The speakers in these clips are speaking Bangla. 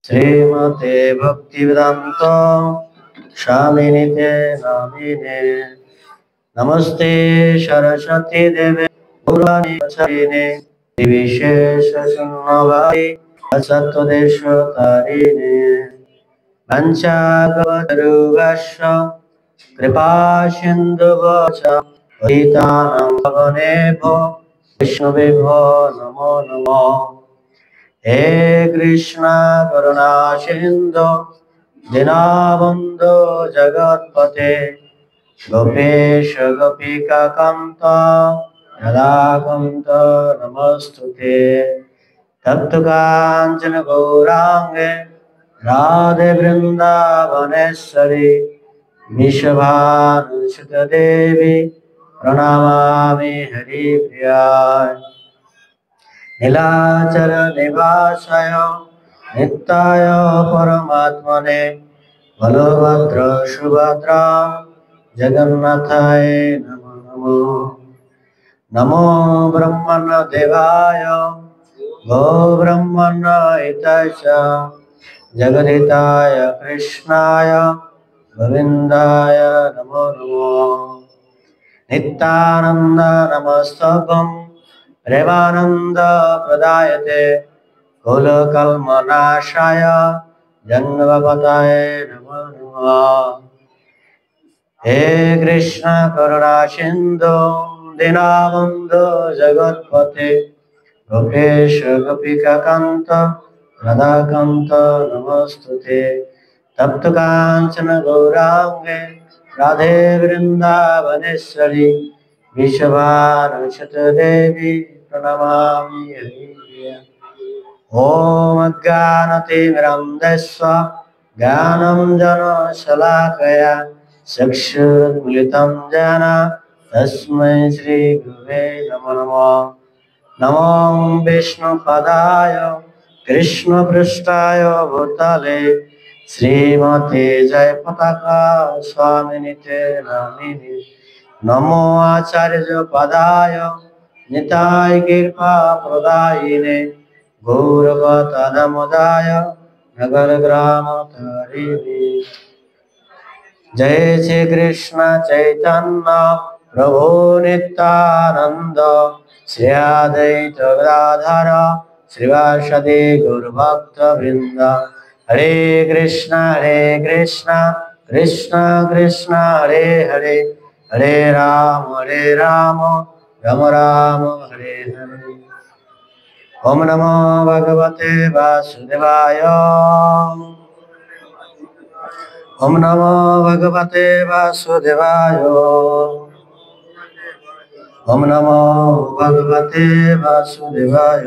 श्रीमते भक्तिवेदांत स्वामिनिते नामिने। नमस्ते सरस्वती देवे गौरवाणी प्रचारिणे विशेष शून्यवादी असत्वदेश तारिणे पंचाकवतरुगस्य कृपा सिन्धुवच पतितानां पावनेभ्यो वैष्णवेभ्यो नमो नमः। हे कृष्ण करुणा सिन्धु दीनबन्धु जगत्पते गोपेश गोपिका कांत राधाकांत नमस्तुते। तप्त कांचन गौरांगे राधे वृंदावनेश्वरी विश्वभानुसुत देवी प्रणमामि हरिप्रियाय। नीलाचल निवासाय नित्याय परमात्मने बलभद्र सुभद्रा जगन्नाथाय नमो नमो। नमो ब्रह्मण देवाय गो ब्रह्मण हिताय च जगदिताय कृष्णाय गोविन्दाय नमो नमो। नित्यानंद नमस्तकं प्रेमानंद प्रदायते कुलकल्मनाशाय जन्मपताय नमो नमः। हे कृष्ण करुणा सिन्धु दीनबन्धु जगत्पते गोपेश गोपिका कांत राधाकांत नमस्तुते। तप्त कांचन गौरांगे राधे वृंदावनेश्वरी विश्वभानुसुत देवी प्रणमामि हरिप्रिया। ओम अज्ञानतिमिरन्धस्य ज्ञानं जनशलाकया चक्षुरुन्मिलितं येन तस्मै श्रीगुरुवे नमो नमः। नमो विष्णुपदाय कृष्णपृष्ठाय भूतले श्रीमते जयपताका स्वामिनिते नामिने। नमो आचार्यपदाय निताय कृपाप्रदायिने गौरवतनमुदाय नगरग्रामतारिणे। जय श्री कृष्ण चैतन्य प्रभु नित्यानंद श्री अद्वैत गदाधर श्रीवासदि गौरभक्तवृंद। हरे कृष्ण कृष्ण कृष्ण हरे हरे हरे राम राम राम हरे हरे। ओम नमो भगवते वासुदेवाय। ओम नमो भगवते वासुदेवाय। ओम नमो भगवते वासुदेवाय।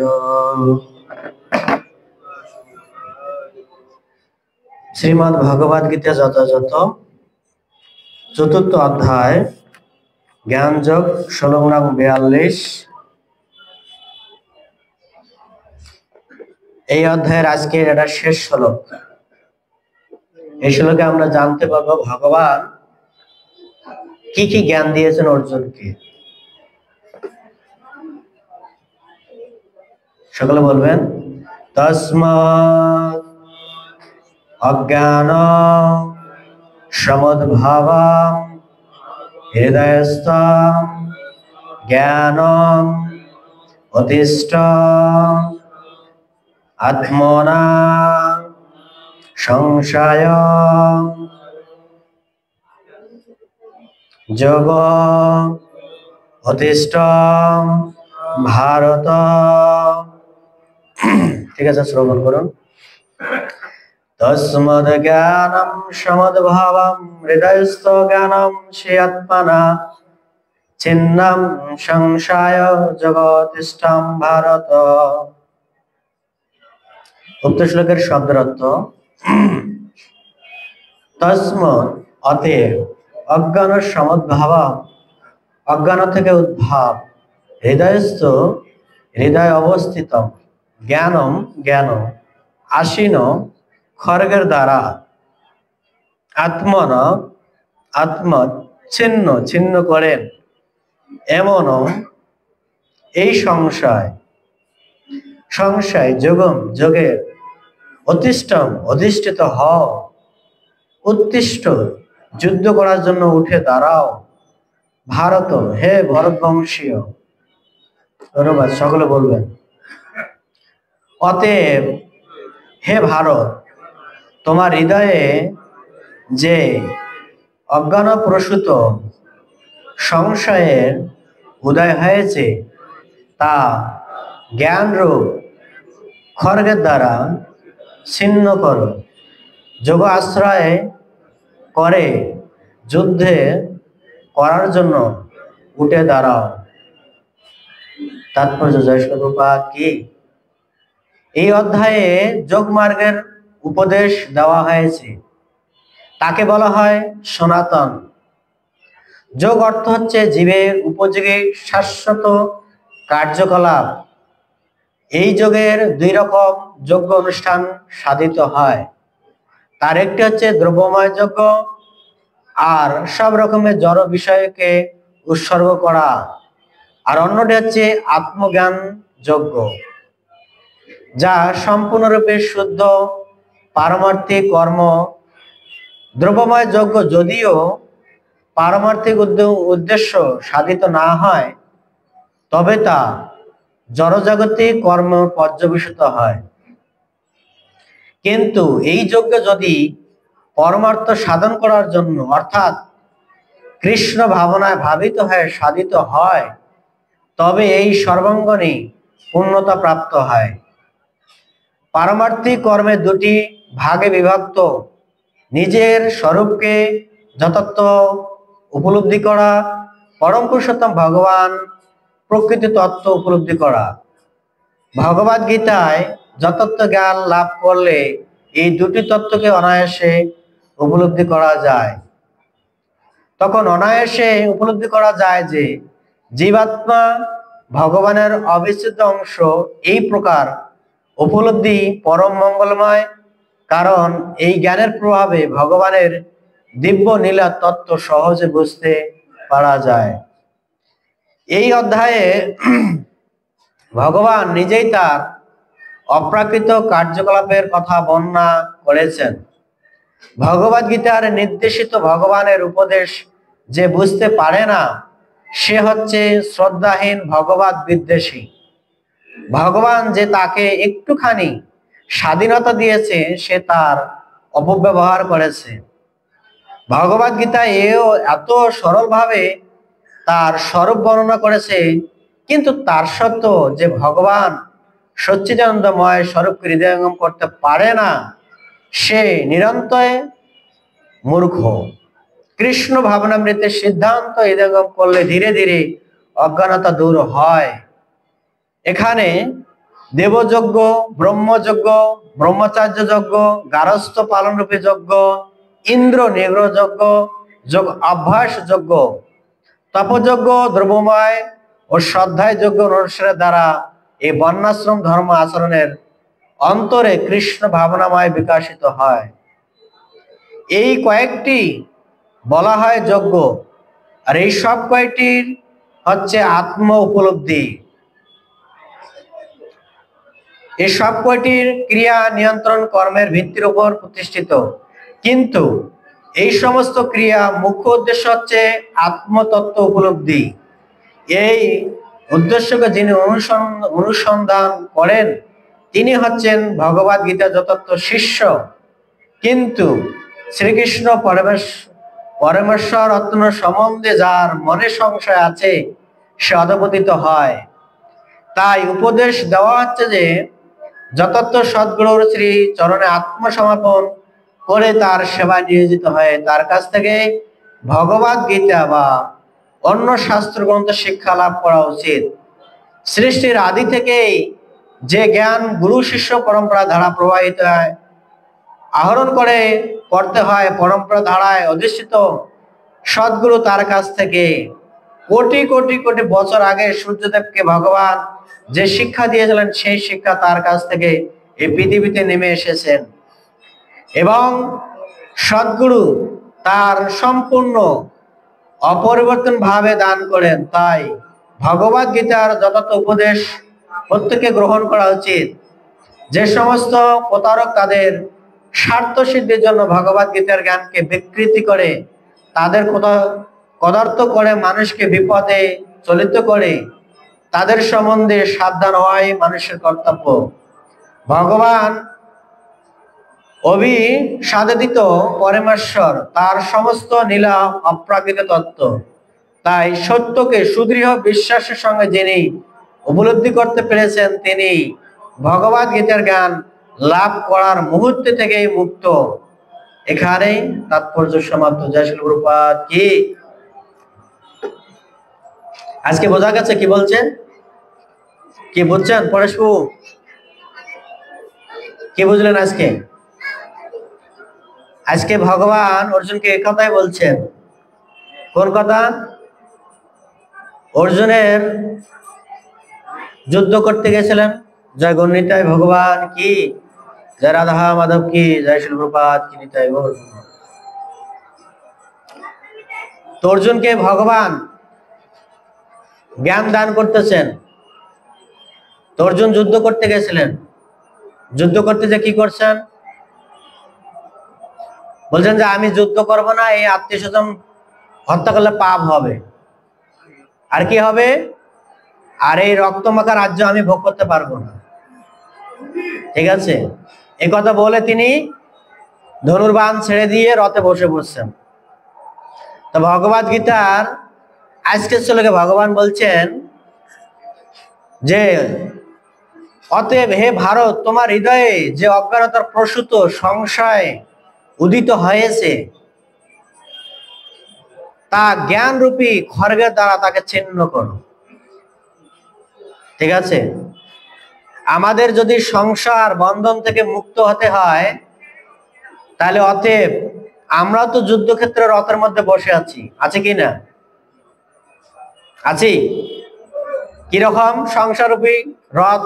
श्रीमद् भगवद गीता যথাযথ চতুর্থ অধ্যায় জ্ঞান যোগ শ্লোক নং 42। এই অধ্যায়ের আজকের এটা শেষ শ্লোক। এই শ্লোকে আমরা জানতে পারবো ভগবান কি কি জ্ঞান দিয়েছেন অর্জুনকে। সকলে বলবেন তস্মাৎ অজ্ঞান সমদ্ভাবম হৃদয়স্থম জ্ঞানম অতিষ্ঠ আত্মনা সংশয় যোগ অতিষ্ঠ ভারত। ঠিক আছে, শ্রবণ করুন। তস্মদ জ্ঞানম সমদ্ভাবম হৃদয়স্থ জ্ঞানম আত্মনা চিন্নম সংশয় জগতিষ্ঠম ভারত। উক্ত শ্লোকের শব্দের অর্থ তস্মদ অতএব অজ্ঞান সমদ্ভাবম অজ্ঞান থেকে উদ্ভাব হৃদয়স্থ হৃদয় অবস্থিত জ্ঞানম জ্ঞান আসীন খড়গের দ্বারা আত্মন আত্ম ছিন্ন ছিন্ন করেন এমন এই সংশয় সংশয় যোগম যোগের অতিষ্ঠম অধিষ্ঠিত হও, উত্তিষ্ঠ যুদ্ধ করার জন্য উঠে দাঁড়াও। ভারত, হে ভরতবংশীয়। ধন্যবাদ, সকলে বলবেন। অতএব হে ভারত, তোমার হৃদয়ে যে অজ্ঞানপ্রসূত সংশয়ের উদয় হয়েছে তা জ্ঞানরূপ খড়গের দ্বারা ছিন্ন করো। যোগ আশ্রয় করে যুদ্ধে করার জন্য উঠে দাঁড়াও। তাৎপর্য জয় শ্রী প্রভুপাদ কি। এই অধ্যায়ে যোগ মার্গের উপদেশ দেওয়া হয়েছে, তাকে বলা হয় সনাতন। যোগ অর্থ হচ্ছে জীবের উপযোগী শাশ্বত কার্যকলাপ। এই যোগের দুই রকম যজ্ঞ অনুষ্ঠান সাধিত হয়। তার একটি হচ্ছে দ্রব্যময় যজ্ঞ, আর সব রকমের জড় বিষয়কে উৎসর্গ করা, আর অন্যটি হচ্ছে আত্মজ্ঞান যজ্ঞ, যা সম্পূর্ণরূপে শুদ্ধ পারমার্থিক কর্ম। দ্রব্যময় যজ্ঞ যদিও পারমার্থিক উদ্দেশ্য সাধিত না হয়, তবে তা জড়জাগতিক কর্ম পর্যবেসিত হয়। কিন্তু এই যজ্ঞ যদি পরমার্থ সাধন করার জন্য অর্থাৎ কৃষ্ণ ভাবনায় ভাবিত হয়ে সাধিত হয়, তবে এই সর্বাঙ্গনে পূর্ণতা প্রাপ্ত হয়। পারমার্থিক কর্মে দুটি ভাগে বিভক্ত: নিজের স্বরূপকে যথার্থ উপলব্ধি করা, পরম পুরুষোত্তম ভগবান প্রকৃতি তত্ত্ব উপলব্ধি করা। ভগবদ গীতায় যথার্থ জ্ঞান লাভ করলে এই দুটি তত্ত্বকে অনায়াসে উপলব্ধি করা যায়। তখন অনায়াসে উপলব্ধি করা যায় যে জীবাত্মা ভগবানের অবিচ্ছেদ্য অংশ। এই প্রকার উপলব্ধি পরম মঙ্গলময়, কারণ এই জ্ঞানের প্রভাবে ভগবানের দিব্য নীলা তত্ত্ব সহজে বুঝতে পারা যায়। এই অধ্যায়ে ভগবান নিজেই তার অপ্রাকৃত কার্যকলাপের কথা বর্ণনা করেছেন। ভগবদ গীতার নির্দেশিত ভগবানের উপদেশ যে বুঝতে পারে না, সে হচ্ছে শ্রদ্ধাহীন ভগবদ বিদ্বেষী। ভগবান যে তাকে একটুখানি স্বাধীনতা দিয়েছে, সে তার অপব্যবহার করেছে। ভগবদ গীতা এও এত সরলভাবে তার স্বরূপ বর্ণনা করেছে, কিন্তু তার সত্ত্বেও যে ভগবান সচ্চিদানন্দময় স্বরূপকে হৃদয়ঙ্গম করতে পারে না, সে নিরন্তর মূর্খ। কৃষ্ণ ভাবনামৃতের সিদ্ধান্ত হৃদয়ঙ্গম করলে ধীরে ধীরে অজ্ঞানতা দূর হয়। এখানে দেবযজ্ঞ, ব্রহ্মযজ্ঞ, ব্রহ্মচার্য যজ্ঞ, গারস্থ পালন রূপে যজ্ঞ, ইন্দ্র নিগ্রহ যজ্ঞ, যোগ অভ্যাস যজ্ঞ, তপযজ্ঞ, দ্রব্যময় ও শ্রদ্ধায় যজ্ঞ অনুসারের দ্বারা এই বর্ণাশ্রম ধর্ম আচরণের অন্তরে কৃষ্ণ ভাবনাময় বিকাশিত হয়। এই কয়েকটি বলা হয় যজ্ঞ, আর এই সব কয়টির হচ্ছে আত্ম উপলব্ধি। এই সব কয়টির ক্রিয়া নিয়ন্ত্রণ কর্মের ভিত্তির উপর প্রতিষ্ঠিত, কিন্তু এই সমস্ত ক্রিয়া মুখ্য উদ্দেশ্য হচ্ছে আত্মতত্ত্ব উপলব্ধি। এই উদ্দেশ্যকে যিনি অনুসন্ধান করেন, তিনি হচ্ছেন ভগবদ গীতা যথার্থ শিষ্য। কিন্তু শ্রীকৃষ্ণ পরমেশ্বর রত্ন সম্বন্ধে যার মনে সংশয় আছে, সে অধপতিত হয়। তাই উপদেশ দেওয়া হচ্ছে যে যথার্থ সদ্গুরুর শ্রী চরণে আত্মসমর্পণ করে তার সেবায় নিয়োজিত হয়ে তার কাছ থেকে ভগবদ গীতা বা অন্য শাস্ত্র গ্রন্থ শিক্ষা লাভ করা উচিত। সৃষ্টির আদি থেকেই যে জ্ঞান গুরু শিষ্য পরম্পরা ধারা প্রবাহিত হয়, আহরণ করতে হয়, পরম্পরা ধারায় অধিষ্ঠিত সদ্গুরু তার কাছ থেকে কোটি কোটি কোটি বছর আগে সূর্যদেবকে ভগবান যে শিক্ষা দিয়েছিলেন, সেই শিক্ষা তার কাছ থেকে এই পৃথিবীতে নেমে এসেছেন, এবং সদ্গুরু তার সম্পূর্ণ অপরিবর্তন ভাবে দান করেন। তাই ভগবদ গীতার যথার্থ উপদেশ প্রত্যেকে গ্রহণ করা উচিত। যে সমস্ত প্রতারক তাদের স্বার্থ সিদ্ধির জন্য ভগবদ গীতার জ্ঞানকে বিকৃতি করে, তাদের কদার্থ করে মানুষকে বিপদে চলিত করে, তাদের সম্বন্ধে সাবধান হওয়াই মানুষের কর্তব্য। ভগবান অবিসাদিত পরমেশ্বর, তার সমস্ত নীলা অপ্রাকৃত তত্ত্ব। তাই সত্যকে সুদৃঢ় বিশ্বাসের সঙ্গে যিনি উপলব্ধি করতে পেরেছেন, তিনি ভগবদ গীতার জ্ঞান লাভ করার মুহূর্তে থেকেই মুক্ত। এখানেই তাৎপর্য সমাপ্ত। জয় শ্রী প্রভুপাদ কি। আজকে বোঝা গেছে কি বলছেন? কি বুঝছেন পরেশবাবু? কি বুঝলেন আজকে? আজকে ভগবান অর্জুনকে এই কথাই বলছেন। কোন কথা? অর্জুনের যুদ্ধ করতে গেছিলেন। জয় গণিতায় ভগবান কি, জয় রাধা মাধব কি, জয় শ্রী প্রভুপাদ কি নিতাই গৌর। তো অর্জুনকে ভগবান জ্ঞান দান করতেছেন। তো অর্জুন যুদ্ধ করতে গেছিলেন। যুদ্ধ করতে যে কি করছেন? বলছেন যে আমি যুদ্ধ করব না, এই আত্মীয় স্বজন হত্যা করলে পাপ হবে। আর কি হবে? আর এই রক্তমাখা রাজ্য আমি ভোগ করতে পারবো না। ঠিক আছে, এই কথা বলে তিনি ধনুর্বাণ ছেড়ে দিয়ে রথে বসে পড়ছেন। তো ভগবদ গীতার আজকের শ্লোকে ভগবান বলছেন যে অতএব হে ভারত, তোমার হৃদয়ে যে অজ্ঞানতার প্রসূত সংশয় উদিত হয়েছে, তা জ্ঞান রূপী খড়গের দ্বারা তাকে ছিন্ন করো। ঠিক আছে, আমাদের যদি সংসার বন্ধন থেকে মুক্ত হতে হয়, তাহলে অতএব আমরা তো যুদ্ধক্ষেত্রে রথের মধ্যে বসে আছি, আছে কি না? আছি। কিরকম সংসাররূপী রথ?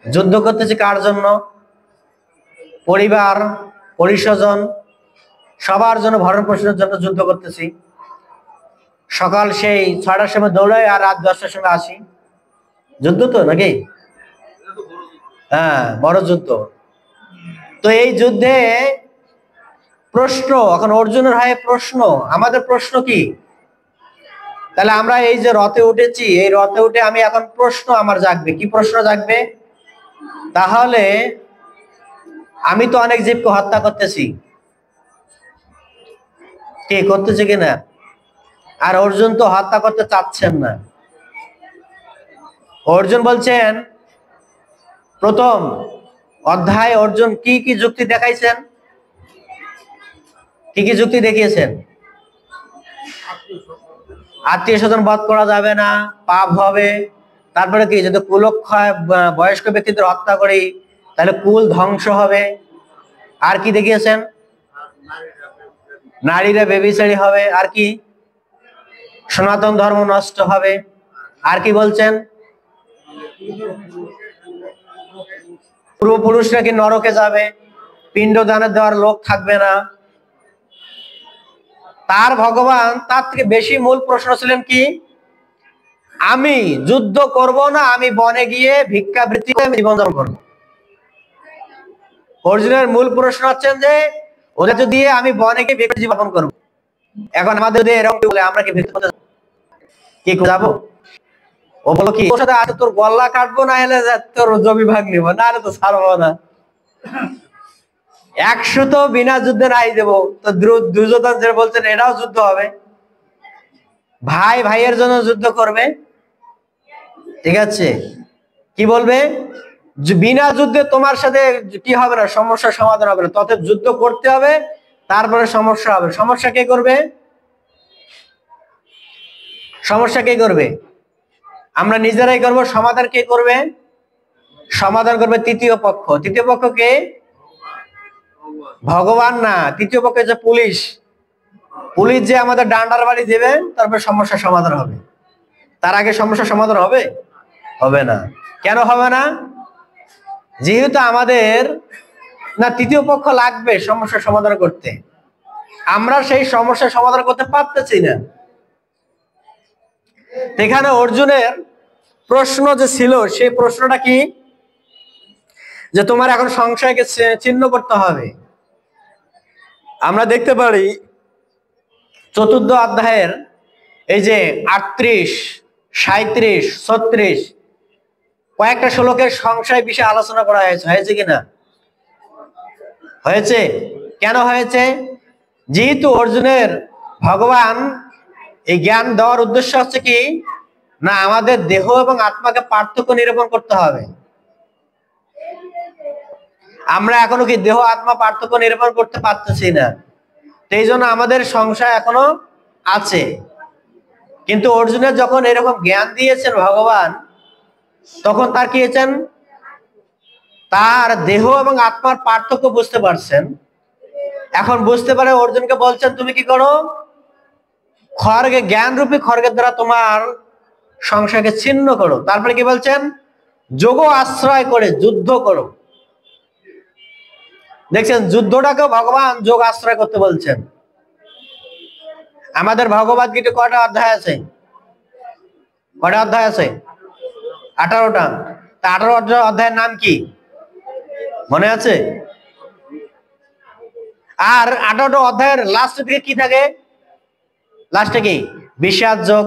যুদ্ধ করতেছি কার জন্য? পরিবার, পরিস্বজন, সবার জন্য, ভরণ পোষণের জন্য যুদ্ধ করতেছি। সকাল সেই 6টার সময় দৌড়াই আর রাত 10টার সময় আসি। যুদ্ধ তো নাকি? হ্যাঁ, বড় যুদ্ধ। তো এই যুদ্ধে প্রশ্ন এখন অর্জুনের হয় প্রশ্ন, আমাদের প্রশ্ন কি? তাহলে আমরা এই যে রথে উঠেছি, এই রথে উঠে আমি এখন প্রশ্ন আমার জাগবে। কি প্রশ্ন জাগবে? তাহলে আমি তো অনেক জীবকে হত্যা করতেছি, কি করতেছি কিনা? আর অর্জুন তো হত্যা করতে চাচ্ছেন না। অর্জুন বলছেন, প্রথম অধ্যায় অর্জুন কি কি যুক্তি দেখাইছেন? কি কি যুক্তি দেখিয়েছেন? আত্মীয় স্বজন বধ করা যাবে না, পাপ হবে। তারপরে কি, যদি কুলক্ষয় বয়স্ক ব্যক্তিদের হত্যা করি তাহলে কুল ধ্বংস হবে। আর কি দেখিয়েছেন? নারীরা ব্যভিচারী হবে। আর কি? সনাতন ধর্ম নষ্ট হবে। আর কি বলছেন? পূর্বপুরুষরা কি নরকে যাবে, পিণ্ড দানের দেওয়ার লোক থাকবে না। তার ভগবান তার থেকে বেশি মূল প্রশ্ন ছিলেন কি? আমি যুদ্ধ করব না, আমি বনে গিয়ে ভিক্ষাবৃত্তি করে জীবনযাপন করবো। অর্জুনের মূল প্রশ্ন হচ্ছেন যে ওদের যদি আমি বনে গিয়ে ভিক্ষা জীবন করবো। এখন আমাদের যদি এরকম বলে আমরা কি ভিক্ষা করতে কি যাবো? ও বলো কি, ওর সাথে আছে তোর গলা কাটবো, না হলে তোর জমি ভাগ নিবো, না হলে তো ছাড়বো না। 100 তো বিনা যুদ্ধে নাই দেবো। তো দুর্যোধন যে বলছেন এটাও যুদ্ধ হবে, ভাই ভাইয়ের জন্য যুদ্ধ করবে। ঠিক আছে, কি বলবে? বিনা যুদ্ধে তোমার সাথে কি হবে না, সমস্যার সমাধান হবে না। তবে যুদ্ধ করতে হবে, তারপরে সমস্যা হবে। সমস্যা কে করবে? সমস্যা কে করবে? আমরা নিজেরাই করব। সমাধান কে করবে? সমাধান করবে তৃতীয় পক্ষ। তৃতীয় পক্ষ কে? ভগবান না, তৃতীয় পক্ষ যে পুলিশ। পুলিশ যে আমাদের ডান্ডার বাড়ি দেবে, তারপরে সমস্যার সমাধান হবে। তার আগে সমস্যার সমাধান হবে? হবে না। কেন হবে না? যেহেতু আমাদের না তৃতীয় পক্ষ লাগবে সমস্যার সমাধান করতে, আমরা সেই সমস্যার সমাধান করতে পারতেছি না। এখানে অর্জুনের প্রশ্ন যে ছিল, সেই প্রশ্নটা কি? যে তোমার এখন সংশয়কে চিহ্ন করতে হবে। আমরা দেখতে পারি 4th অধ্যায়ের এই যে 38, 37, 36 কয়েকটা শ্লোকের সংশয় বিষয়ে আলোচনা করা হয়েছে কিনা? হয়েছে। কেন হয়েছে? যেহেতু অর্জুনের ভগবান এই জ্ঞান দেওয়ার উদ্দেশ্য হচ্ছে কি না, আমাদের দেহ এবং আত্মাকে পার্থক্য নিরূপণ করতে হবে। আমরা এখনো কি দেহ আত্মা পার্থক্য নিরূপণ করতে পারতেছি না, সেই জন্য আমাদের সংশয় এখনো আছে। কিন্তু অর্জুনের যখন এরকম জ্ঞান দিয়েছেন ভগবান, তখন তার কি হয়েছেন, তার দেহ এবং আত্মার পার্থক্য বুঝতে পারছেন। এখন বুঝতে পারে অর্জুনকে বলছেন তুমি কি করো, খড়গে জ্ঞান রূপী খড়গের দ্বারা তোমার সংশয়কে ছিন্ন করো। তারপরে কি বলছেন, যোগ আশ্রয় করে যুদ্ধ করো। দেখছেন, যুদ্ধটাকেও ভগবান যোগ আশ্রয় করতে বলছেন। আমাদের ভগবদ গীতা কয়টা অধ্যায় আছে? কয়টা অধ্যায় আছে? 18টা। তা 18 অধ্যায়ের নাম কি মনে আছে? আর 18 অধ্যায়ের লাস্ট দিকে কি থাকে? লাস্টে কি? বিষাদ যোগ,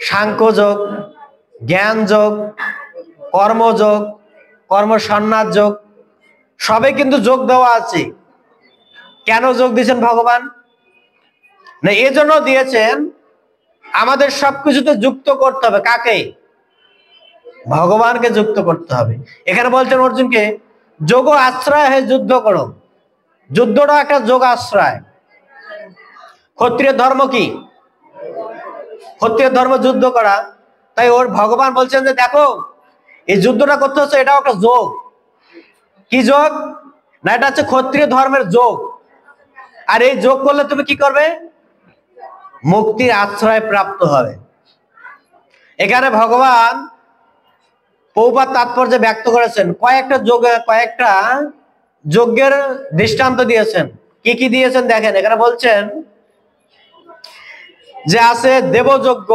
সাংখ্য যোগ, জ্ঞান যোগ, কর্মযোগ, কর্ম সন্ন্যাস যোগ, সবে কিন্তু যোগ দেওয়া আছে। কেন যোগ দিয়েছেন ভগবান? না এজন্য দিয়েছেন আমাদের সবকিছুতে যুক্ত করতে হবে। কাকে? ভগবানকে যুক্ত করতে হবে। এখানে বলছেন অর্জুনকে যোগ আশ্রয় হয়ে যুদ্ধ করো। যুদ্ধটা একটা যোগ আশ্রয়। ক্ষত্রিয় ধর্ম কি? ক্ষত্রিয় ধর্ম যুদ্ধ করা। তাই ওর ভগবান বলছেন যে দেখো এই যুদ্ধটা করতে হচ্ছে, এটাও একটা যোগ। কি যোগ? না এটা হচ্ছে ক্ষত্রিয় ধর্মের যোগ। আর এই যোগ করলে তুমি কি করবে? মুক্তির আশ্রয় প্রাপ্ত হবে। এখানে ভগবান প্রভুপাদ তাৎপর্য ব্যক্ত করেছেন, কয়েকটা যজ্ঞের দৃষ্টান্ত দিয়েছেন। কি কি দিয়েছেন দেখেন। এখানে বলছেন যে আছে দেবযজ্ঞ,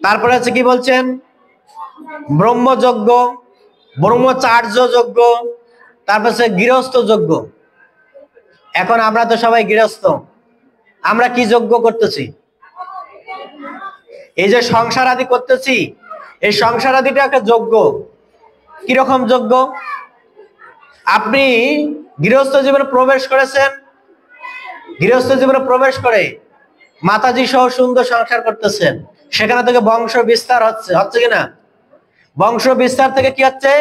তারপরে আছে কি বলছেন ব্রহ্মযজ্ঞ, ব্রহ্মচার্য যজ্ঞ, তারপর আছে গৃহস্থ যজ্ঞ। এখন আমরা তো সবাই গৃহস্থ, আমরা কি যজ্ঞ করতেছি? এই যে সংসার আদি করতেছি, এই সংসার আদিটা একটা যজ্ঞ। কিরকম যজ্ঞ? আপনি গৃহস্থ জীবনে প্রবেশ করেছেন, গৃহস্থ জীবনে প্রবেশ করে মাতাজি সহ সুন্দর সংসার করতেছেন, সেখানে থেকে বংশ বিস্তার হচ্ছে কিনা? বংশ বিস্তার থেকে কি হচ্ছে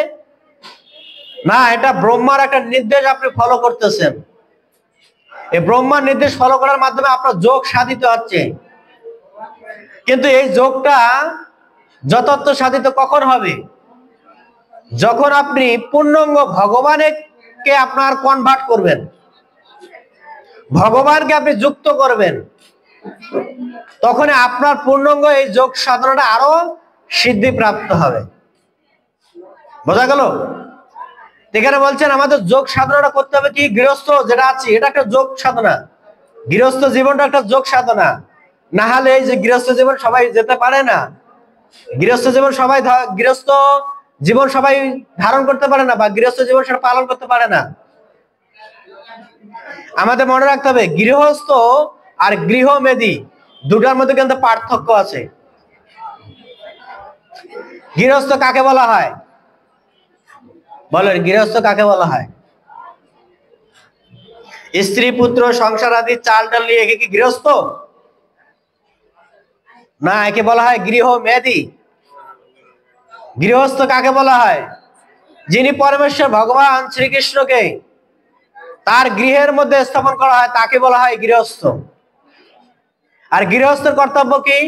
না, এটা ব্রহ্মার একটা নির্দেশ আপনি ফলো করতেছেন। এই ব্রহ্মার নির্দেশ ফলো করার মাধ্যমে আপনার যোগ সাধিত হচ্ছে। কিন্তু এই যোগটা যথার্থ সাধিত কখন হবে? যখন আপনি পূর্ণাঙ্গ ভগবানকে আপনার কনভার্ট করবেন, ভগবানকে আপনি যুক্ত করবেন, তখন আপনার পূর্ণাঙ্গ এই যোগ সাধনাটা আরো সিদ্ধি প্রাপ্ত হবে। বোঝা গেল? এখানে বলছেন আমাদের যোগ সাধনাটা করতে হবে কি, গৃহস্থ যেটা আছে এটা একটা যোগ সাধনা। গৃহস্থ জীবনটা একটা যোগ সাধনা। না হলে এই যে গৃহস্থ জীবন সবাই যেতে পারে না, গৃহস্থ জীবন সবাই ধারণ করতে পারে না, বা গৃহস্থ জীবন সেটা পালন করতে পারে না। আমাদের মনে রাখতে হবে গৃহস্থ আর গৃহমেধি দুটার মধ্যে কিন্তু পার্থক্য আছে। গৃহস্থ কাকে বলা হয় বলেন? গৃহস্থ কাকে বলা হয়? স্ত্রী পুত্র সংসার আদি চাল ডাল নিয়ে একে কি গৃহস্থ? না, একে বলা হয় গৃহমেধি। গৃহস্থ কাকে বলা হয়? যিনি পরমেশ্বর ভগবান শ্রীকৃষ্ণকে তার গৃহের মধ্যে স্থাপন করা হয়, তাকে বলা হয় গৃহস্থ। আর গৃহস্থের কর্তব্য কি?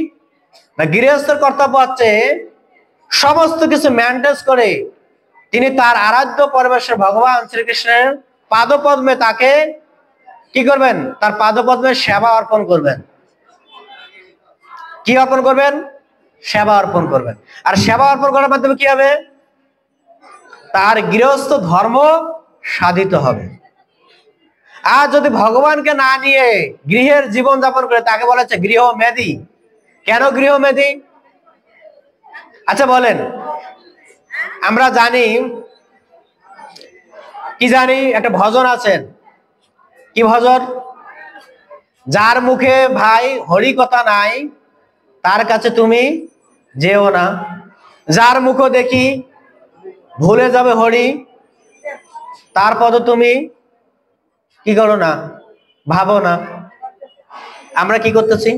না, গৃহস্থের কর্তব্য হচ্ছে সমস্ত কিছু মেনটেন করে তিনি তার আরাধ্য পরমেশ্বর ভগবান শ্রীকৃষ্ণের পাদপদ্মে তাকে কি করবেন? তার পাদপদ্মে সেবা অর্পণ করবেন। কি অর্পণ করবেন? সেবা অর্পণ করবেন। আর সেবা অর্পণ করার মাধ্যমে কি হবে? তার গৃহস্থ ধর্ম সাধিত হবে। আর যদি ভগবানকে না নিয়ে গৃহের জীবন যাপন করে, তাকে বলা হচ্ছে গৃহমেধি। কেন কি জানি একটা ভজন আছেন, কি ভজন? যার মুখে ভাই হরি কথা নাই তার কাছে তুমি যেও না, যার মুখ দেখি ভুলে যাবে হরি তার পদ তুমি কি করো না, ভাবো না। আমরা কি করতেছি?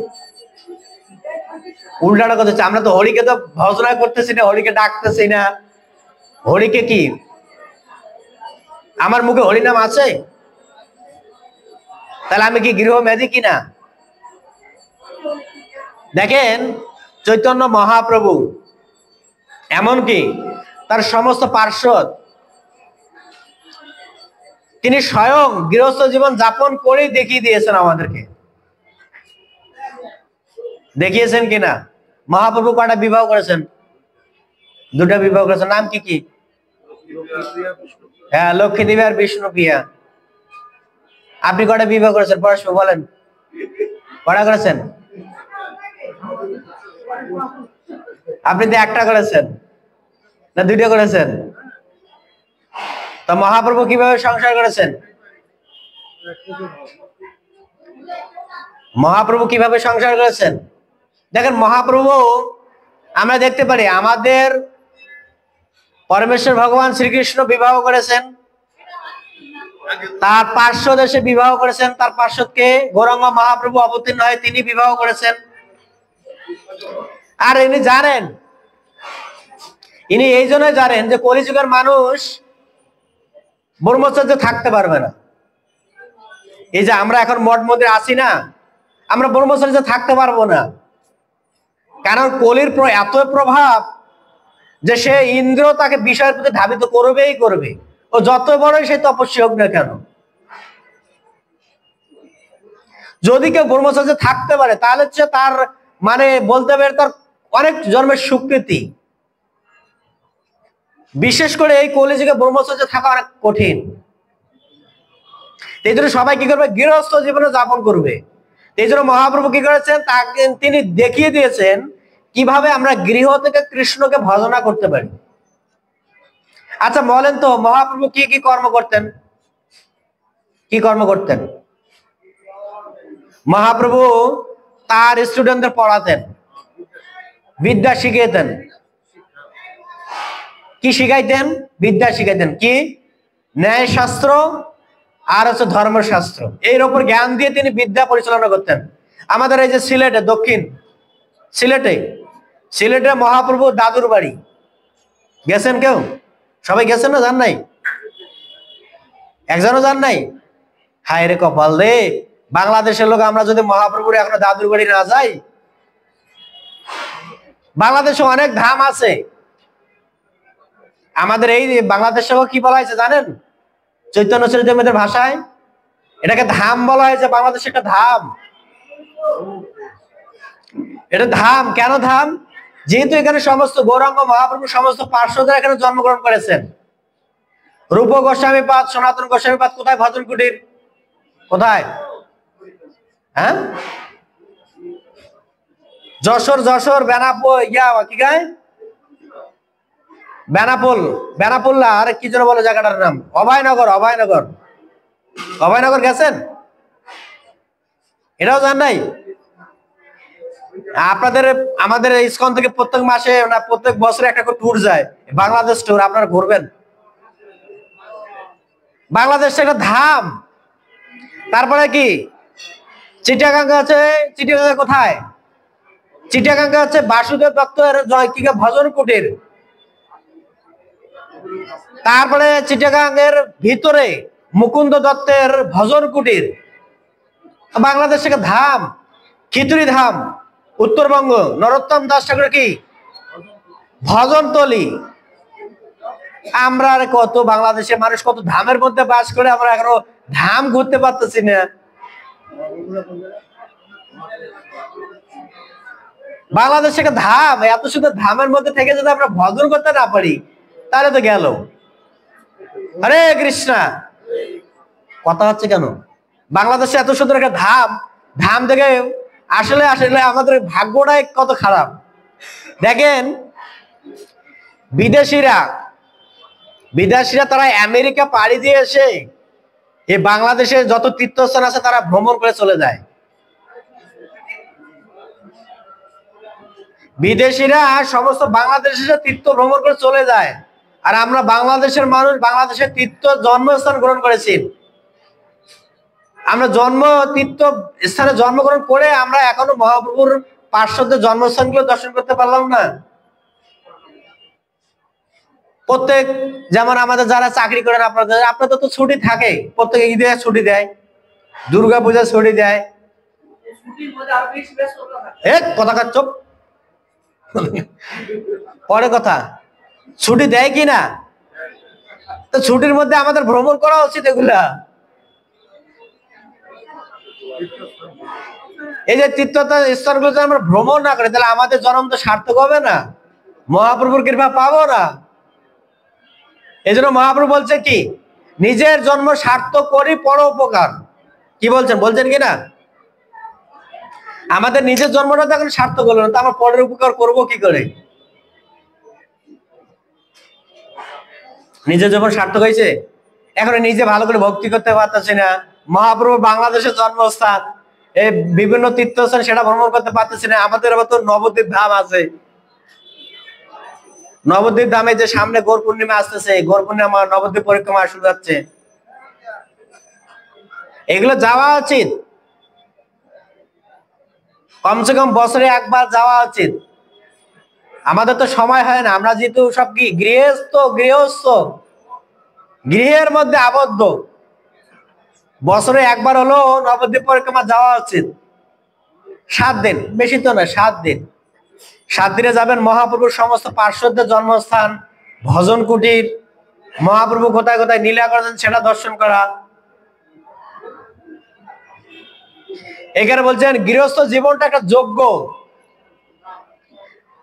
উল্টাটা করতেছি। আমরা তো হরিকে তো ভজনা করতেছি না, হরিকে ডাকতেছি না। হরিকে কি আমার মুখে হরি নাম আছে? তাহলে আমি কি গৃহ ম্যাজিক কিনা? দেখেন চৈতন্য মহাপ্রভু এমনকি তার সমস্ত পার্শ্বদ তিনি স্বয়ং গৃহস্থ জীবন যাপন করেই দেখিয়ে দিয়েছেন আমাদেরকে। দেখিয়েছেন কিনা? মহাপ্রভু কয়টা বিবাহ করেছেন? দুটা বিবাহ করেছেন। নাম কি কি? হ্যাঁ, লক্ষ্মী দেবী আর বিষ্ণু প্রিয়া। আপনি কয়টা বিবাহ করেছেন? পরস্পর বলেন, কয়টা করেছেন? আপনি তো একটা করেছেন না দুইটা করেছেন? তো মহাপ্রভু কিভাবে সংসার করেছেন? মহাপ্রভু কিভাবে সংসার করেছেন? দেখেন মহাপ্রভু আমরা দেখতে পারি আমাদের পরমেশ্বর ভগবান শ্রীকৃষ্ণ বিবাহ করেছেন, তার পার্শ্বদ এসে বিবাহ করেছেন, তার পার্শ্বদকে গৌরাঙ্গ মহাপ্রভু অবতীর্ণ হয়ে তিনি বিবাহ করেছেন। আর ইনি জানেন, ইনি এই জন্য জানেন যে কলিযুগের মানুষ ব্রহ্মচর্যে থাকতে পারবে না। এই যে আমরা এখন মঠ মন্দিরে আসি না, আমরা ব্রহ্মচর্যে থাকতে পারবো না, কারণ কলির এত প্রভাব যে সে ইন্দ্র তাকে বিষয়ের প্রতি ধাবিত করবেই করবে, ও যত বড়ই সে তপস্বী হোক না কেন। যদি কেউ ব্রহ্মচর্যে থাকতে পারে তাহলে হচ্ছে তার মানে বলতে পারে তার অনেক জন্মের স্বীকৃতি। বিশেষ করে এই কলিযুগে ব্রহ্মচর্যে থাকা অনেক কঠিন। এই জন্য সবাই কি করবে? গৃহস্থ জীবনে যাপন করবে। এই জন্য মহাপ্রভু কি করেছেন? তাকে তিনি দেখিয়ে দিয়েছেন কিভাবে আমরা গৃহ থেকে কৃষ্ণকে ভজনা করতে পারি। আচ্ছা বলেন তো মহাপ্রভু কি কি কর্ম করতেন? কি কর্ম করতেন? মহাপ্রভু তার স্টুডেন্টদের পড়াতেন, বিদ্যা শিখাইতেন। কি শিখাইতেন? বিদ্যা শিখাইতেন। কি? ন্যায় শাস্ত্র আর হচ্ছে ধর্মশাস্ত্র, এর উপর জ্ঞান দিয়ে তিনি বিদ্যা পরিচালনা করতেন। আমাদের এই যে সিলেটে, দক্ষিণ সিলেটে মহাপ্রভু দাদুর বাড়ি গেছেন? কেউ সবাই গেছেন না? যান নাই? একজনও যান নাই? হায় রে কপাল রে, বাংলাদেশের লোক আমরা যদি মহাপ্রভুর এখনো দাদুর বাড়ি না যাই। বাংলাদেশে অনেক ধাম আছে। আমাদের এই বাংলাদেশে কি বলা হয়েছে জানেন? চৈতন্য চরিতামৃতের ভাষায় এটাকে ধাম বলা হয়েছে। বাংলাদেশে একটা ধাম, এটা ধাম। কেন ধাম? যেহেতু এখানে সমস্ত গৌরাঙ্গ মহাপ্রভু সমস্ত পার্শ্বদের এখানে জন্মগ্রহণ করেছেন। রূপ গোস্বামী পাদ, সনাতন গোস্বামী পাদ কোথায়? ভজন কুটির। কোথায়? হ্যাঁ, যশোর বেনাপোল, কি গায় বেনাপোল না, আরে কি যেন বলে জায়গাটার নাম? অভয়নগর গেছেন? এটাও জান নাই? আপনাদের আমাদের ইসকন থেকে প্রত্যেক মাসে না প্রত্যেক বছরে একটা করে ট্যুর যায়, বাংলাদেশ ট্যুর। আপনারা ঘুরবেন। বাংলাদেশ একটা ধাম। তারপরে কি চিটাগাং আছে? চিটাগাং কোথায়? চিটাগাং আছে বাসুদেব দত্তের ভজন কুটির। তারপরে চিটাগাং এর ভিতরে মুকুন্দ দত্তের ভজন কুটির। বাংলাদেশ একটা ধাম, খিচুড়ি ধাম। উত্তরবঙ্গ নরোত্তম দাস ঠাকুরের কি ভজনতলি। আমরা আর কত বাংলাদেশের মানুষ কত ধামের মধ্যে বাস করে, আমরা এখনো ধাম ঘুরতে পারতেছি না। বাংলাদেশ একটা ধাম, এত সুন্দর ধামের মধ্যে থেকে যদি আমরা ভজন করতে না পারি তাহলে তো গেল। হরে কৃষ্ণা। কথা হচ্ছে কেন? বাংলাদেশে এত সুন্দর একটা ধাম থেকে আসলে আমাদের ভাগ্যটাই কত খারাপ। দেখেন বিদেশিরা বিদেশিরা তারা আমেরিকা পাড়ি দিয়ে এসে এই বাংলাদেশে যত তীর্থস্থান আছে তারা ভ্রমণ করে চলে যায়। বিদেশিরা সমস্ত বাংলাদেশে তীর্থ ভ্রমণ করে চলে যায়, আর আমরা বাংলাদেশের মানুষ বাংলাদেশের তীর্থ জন্মস্থান গ্রহণ করেছি। আমরা তীর্থ স্থানে জন্মগ্রহণ করে আমরা এখনো মহাপ্রভুর পার্শ্বদের জন্মস্থানগুলো দর্শন করতে পারলাম না। প্রত্যেক যেমন আমাদের যারা চাকরি করেন আপনাদের তো ছুটি থাকে, প্রত্যেক ঈদে ছুটি দেয়, দুর্গা পূজা ছুটি দেয়। কথা কাজ চুপ, পরে কথা। ছুটি দেয় কি না? তো ছুটির মধ্যে আমাদের ভ্রমণ করা উচিত এগুলা। এই যে তীর্থস্থানগুলো যদি আমরা ভ্রমণ না করি তাহলে আমাদের জন্ম তো সার্থক হবে না, মহাপ্রভুর কৃপা পাবো না। এই জন্য মহাপ্রভু বলছে কি, নিজের জন্ম সার্থক করি পর উপকার। কি বলছেন কি না? আমাদের নিজের জন্মটা তো এখন সার্থক হলো না, তো আমরা পরের উপকার করব কি করে? নিজের যখন সার্থক হয়েছে, এখন নিজে ভালো করে ভক্তি করতে পারতেছি না, মহাপ্রভু বাংলাদেশের জন্মস্থান এই বিভিন্ন তীর্থস্থান সেটা ভ্রমণ করতে পারতেছি না। আমাদের আবার তো নবদ্বীপ ধাম আছে, নবদ্বীপ ধামে যে সামনে গৌর পূর্ণিমা আসতেছে, গৌর পূর্ণিমা নবদ্বীপ পরিক্রমা শুরু যাচ্ছে, এগুলো যাওয়া উচিত, কমসে কম বছরে একবার যাওয়া উচিত। আমাদের তো সময় হয় না, আমরা যেহেতু সব কি গৃহস্থ গৃহের মধ্যে আবদ্ধ, বছরে একবার হলো নবদ্বীপ পরিক্রমা যাওয়া উচিত। 7 দিন, বেশি তো না, 7 দিন। 7 দিনে যাবেন মহাপ্রভুর সমস্ত পার্শ্বদের জন্মস্থান, ভজন কুটির, মহাপ্রভু কোথায় কোথায় লীলা করেছেন সেটা দর্শন করা। এখানে বলছেন গৃহস্থ জীবনটা একটা যজ্ঞ,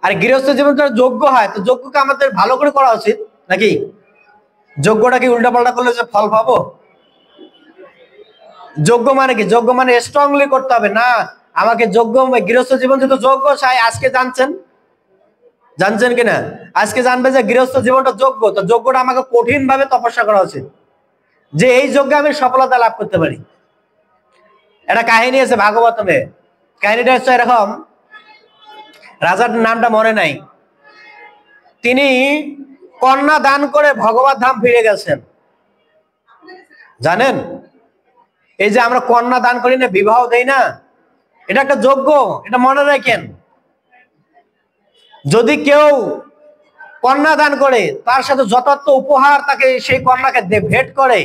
আর গৃহস্থ জীবনটা যজ্ঞ হয়, তো যজ্ঞকে আমাদের ভালো করে করা উচিত নাকি? যজ্ঞটা কি উল্টা পাল্টা করলে যে ফল পাবো? যজ্ঞ মানে কি? যজ্ঞ মানে স্ট্রংলি করতে হবে না। আমাকে যজ্ঞ, গৃহস্থ জীবন যেহেতু যজ্ঞ চাই, আজকে জানছেন কিনা? আজকে জানবে যে গৃহস্থ জীবনটা যজ্ঞ, তো যজ্ঞটা আমাকে কঠিন ভাবে তপস্যা করা উচিত, যে এই যজ্ঞে আমি সফলতা লাভ করতে পারি। একটা কাহিনী আছে ভাগবতমে, কাহিনীটা হচ্ছে এরকম, রাজার নামটা মনে নাই, তিনি কন্যা দান করে ভগবত ধাম ফিরে গেছেন। জানেন, এই যে আমরা কন্যা দান করি না, বিবাহ দেই না, এটা একটা যজ্ঞ, এটা মনে রাখেন। যদি কেউ কন্যা দান করে, তার সাথে যথার্থ উপহার তাকে সেই কন্যাকে ভেট করে,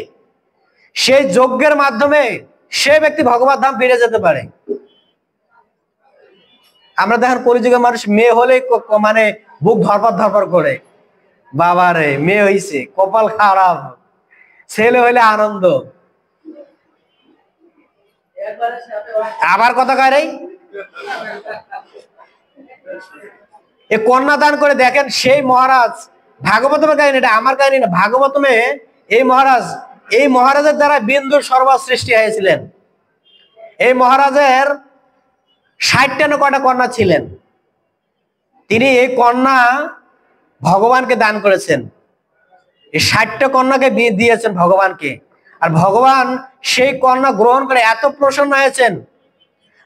সেই যজ্ঞের মাধ্যমে সে ব্যক্তি ভগবত ধাম ফিরে যেতে পারে। আমরা দেখেন কলিযুগের মানুষ মেয়ে হলে মানে বুক ধরপর করে, বাবা রে মেয়ে হইছে, কপাল খারাপ, ছেলে হইলে আনন্দ। আবার কথা কয় রে, এ কন্যা দান করে দেখেন সেই মহারাজ, ভাগবতমের কাহিনী, এটা আমার কাহিনী না, ভাগবতমে এই মহারাজের দ্বারা বিন্দুর সর্বা সৃষ্টি হয়েছিলেন। এই মহারাজের 60টা না কয়টা কন্যা ছিলেন, তিনি এই কন্যা ভগবানকে দান করেছেন। এই 60টা কন্যাকে দিয়েছেন ভগবানকে, আর ভগবান সেই কন্যা গ্রহণ করে এত প্রসন্ন হয়েছেন,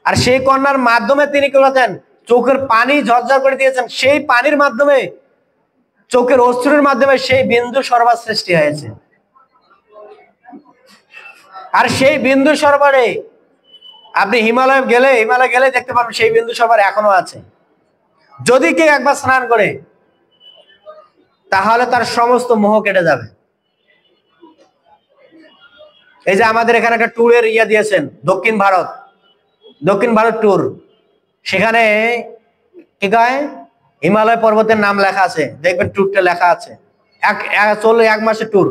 আর সেই কন্যার মাধ্যমে তিনি করেছেন চোখের পানি ঝরঝর করে দিয়েছেন। সেই পানির মাধ্যমে, চোখের অশ্রুর মাধ্যমে সেই বিন্দু সরোবর সৃষ্টি হয়েছে। আর সেই বিন্দু সরোবরে আপনি হিমালয় গেলে দেখতে পাবেন সেই বিন্দু সরোবর এখনো আছে। যদি কেউ একবার স্নান করে তাহলে তার সমস্ত মোহ কেটে যাবে। এই যে আমাদের এখানে একটা ট্যুরের দিয়েছেন, দক্ষিণ ভারত ট্যুর, সেখানে কি কয় হিমালয় পর্বতের নাম লেখা আছে, দেখবেন ট্যুরটা লেখা আছে, চললে 1 মাসের ট্যুর।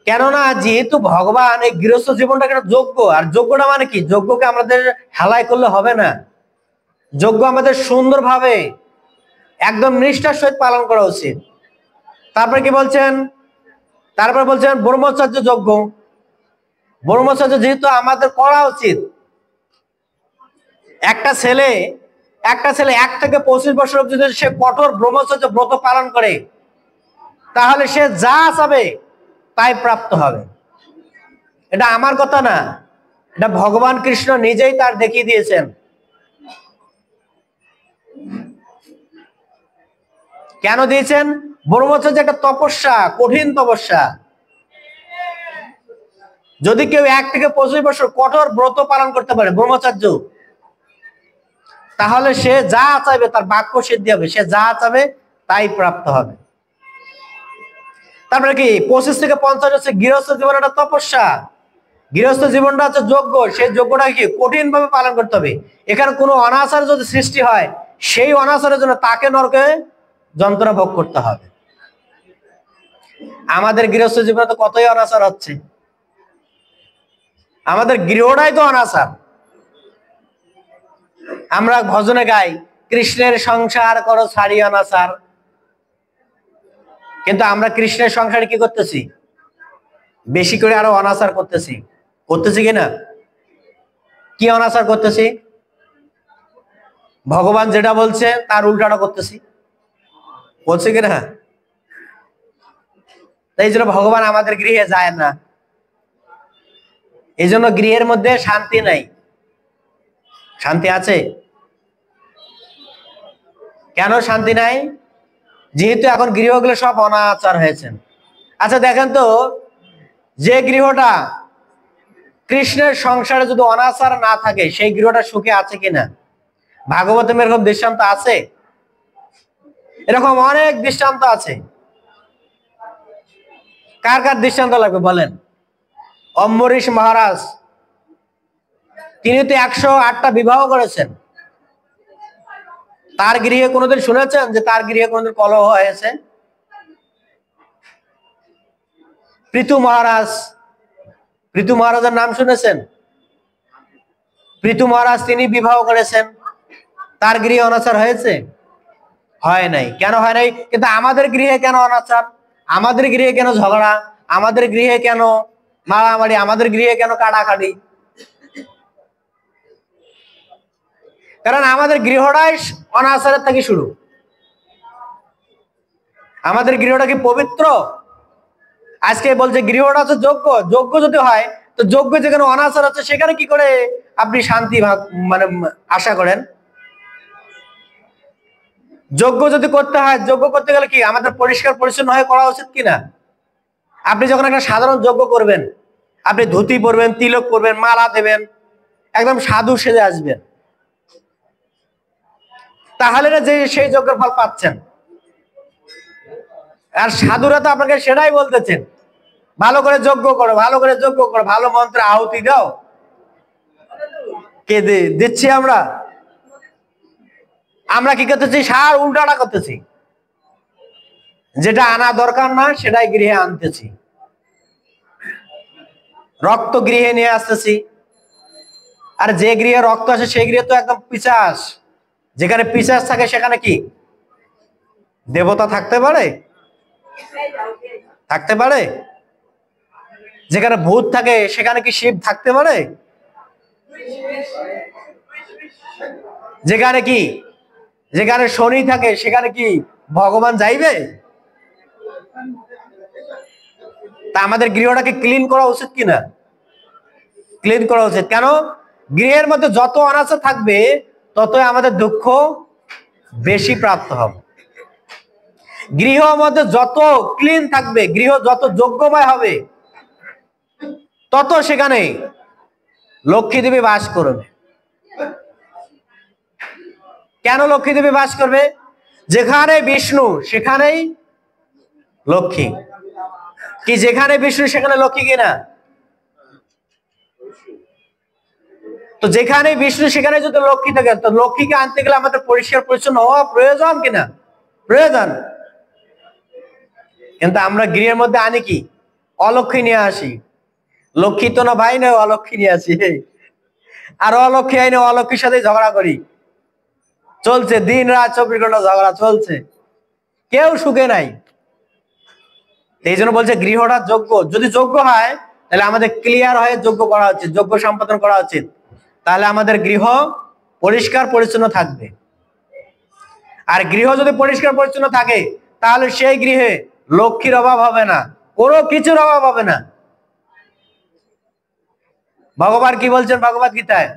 কেননা যেহেতু ভগবান এই গৃহস্থ জীবনটা একটা যজ্ঞ, আর যজ্ঞটা মানে কি, যজ্ঞকে আমাদের হেলাই করলে হবে না, যজ্ঞ আমাদের সুন্দরভাবে একদম নিষ্ঠার সহিত পালন করা উচিত। তারপর কি বলছেন, ব্রহ্মচর্য যজ্ঞ, ব্রহ্মচর্য যেহেতু আমাদের করা উচিত। একটা ছেলে একটা ছেলে 1 থেকে 25 বছর অবধি যদি সে কঠোর ব্রহ্মচর্য ব্রত পালন করে, তাহলে সে যা চাবে তাই প্রাপ্ত হবে। এটা আমার কথা না, এটা ভগবান কৃষ্ণ নিজেই তার দেখিয়ে দিয়েছেন। কেন দিয়েছেন? ব্রহ্মচর্য একটা তপস্যা, কঠিন তপস্যা। যদি কেউ 1 থেকে 25 বছর কঠোর ব্রত পালন করতে পারে ব্রহ্মচর্য, তাহলে সে যা চাইবে তার বাক্য সিদ্ধি হবে, সে যা চাবে তাই প্রাপ্ত হবে। তারপরে কি 25 থেকে 50 হচ্ছে গৃহস্থ জীবন, একটা তপস্যা। গৃহস্থ জীবনটা হচ্ছে যজ্ঞ, সেই যজ্ঞটা কি কঠিন ভাবে পালন করতে হবে। এখানে কোনো অনাচার যদি সৃষ্টি হয়, সেই অনাচারের জন্য তাকে নরকে যন্ত্রণা ভোগ করতে হবে। আমাদের গৃহস্থ জীবনে তো কতই অনাচার হচ্ছে, আমাদের গৃহটাই তো অনাচার। আমরা ভজনে গাই, কৃষ্ণের সংসার করো ছাড়ি অনাচার, কিন্তু আমরা কৃষ্ণের সংসারে কি করতেছি? বেশি করে আরো অনাচার করতেছি কিনা? কি অনাচার করতেছি? ভগবান যেটা বলছে তার উল্টাটা করতেছি, বলছে কিনা? তাই জন্য ভগবান আমাদের গৃহে যায় না, এই জন্য গৃহের মধ্যে শান্তি নাই। শান্তি আছে? কেন শান্তি নাই? যেহেতু এখন গৃহগুলো সব অনাচার হয়েছে। আচ্ছা দেখেন তো, যে গৃহটা কৃষ্ণের সংসারে যদি অনাচার না থাকে, সেই গৃহটা সুখে আছে কিনা? ভাগবতে এরকম দৃষ্টান্ত আছে, এরকম অনেক দৃষ্টান্ত আছে। কার কার দৃষ্টান্ত লাগবে বলেন? অম্বরীশ মহারাজ, তিনি তো 108টা বিবাহ করেছেন। তার গৃহে কোনোদিন শুনেছেন যে তার গৃহে কোনোদিন কলহ হয়েছে? পৃথু মহারাজের নাম শুনেছেন? পৃথু মহারাজ তিনি বিবাহ করেছেন, তার গৃহে অনাচার হয়েছে? হয় নাই। কেন হয় নাই? কিন্তু আমাদের গৃহে কেন অনাচার? আমাদের গৃহে কেন ঝগড়া? আমাদের গৃহে কেন মারামারি? আমাদের গৃহে কেন কাটাকাটি? কারণ আমাদের গৃহটাই অনাচারের থেকে শুরু। আমাদের গৃহটা কি পবিত্র? আজকে বলছে গৃহটা হচ্ছে যজ্ঞ, যজ্ঞ যদি হয় তো যজ্ঞ যেখানে অনাচার হচ্ছে সেখানে কি করে আপনি শান্তি মানে আশা করেন? যজ্ঞ যদি করতে হয়, যজ্ঞ করতে গেলে কি আমাদের পরিষ্কার পরিচ্ছন্ন হয়ে করা উচিত কিনা? আপনি যখন একটা সাধারণ যজ্ঞ করবেন, আপনি ধুতি পরবেন, তিলক পরবেন, মালা দেবেন, একদম সাধু সেজে আসবেন, তাহলে না যে সেই যজ্ঞের ফল পাচ্ছেন। আর সাধুরা তো আপনাকে সেটাই বলতেছেন, ভালো করে যজ্ঞ করো, ভালো করে যজ্ঞ করো, ভালো মন্ত্রে আহুতি দাও। কে দিচ্ছি? আমরা কি করতেছি? সার উল্টাটা করতেছি, যেটা আনা দরকার না সেটাই গৃহে আনতেছি। রক্ত গৃহে নিয়ে আসতেছি, আর যে গৃহে রক্ত আসে সেই গৃহে তো একদম পিশাচ। যেখানে পিশাচ থাকে সেখানে কি দেবতা থাকতে পারে? থাকতে পারে? যেখানে ভূত থাকে সেখানে কি শিব থাকতে পারে? যেখানে শনি থাকে সেখানে কি ভগবান যাইবে? তা আমাদের গৃহটাকে ক্লিন করা উচিত কিনা? ক্লিন করা উচিত। কেন? গৃহের মধ্যে যত অনাচার থাকবে ততই আমাদের দুঃখ বেশি প্রাপ্ত হবে। গৃহ মধ্যে যত ক্লিন থাকবে, গৃহ যত যোগ্যময় হবে, তত সেখানে লক্ষ্মী দেবী বাস করবে। কেন লক্ষ্মী দেবী বাস করবে? যেখানে বিষ্ণু সেখানেই লক্ষ্মী। কি যেখানে বিষ্ণু সেখানে লক্ষ্মী কিনা? তো যেখানে বিষ্ণু সেখানে যদি লক্ষ্মী থাকে, তো লক্ষ্মীকে আনতে গেলে আমাদের পরিষ্কার পরিচ্ছন্ন হওয়া প্রয়োজন কিনা? প্রয়োজন। কিন্তু আমরা গৃহের মধ্যে আনি কি? অলক্ষ্মী নিয়ে আসি। লক্ষ্মী তো না ভাই, না অলক্ষ্মী নিয়ে আসি। আর অলক্ষ্মী আইনে অলক্ষ্মীর সাথে ঝগড়া করি, চলছে দিন রাত 24 ঘন্টা ঝগড়া চলছে, কেউ সুখে নাই। এই জন্য বলছে গৃহটা যোগ্য। যদি যোগ্য হয় তাহলে আমাদের ক্লিয়ার হয়ে যোগ্য করা উচিত, যোগ্য সম্পাদন করা উচিত, তাহলে আমাদের গৃহ পরিষ্কার পরিচ্ছন্ন থাকবে। আর গৃহ যদি পরিষ্কার পরিচ্ছন্ন থাকে তাহলে সেই গৃহে লক্ষ্মীর অভাব হবে না, কোনো কিছুর অভাব হবে না। ভগবান কি বলছেন ভগবত গীতায়?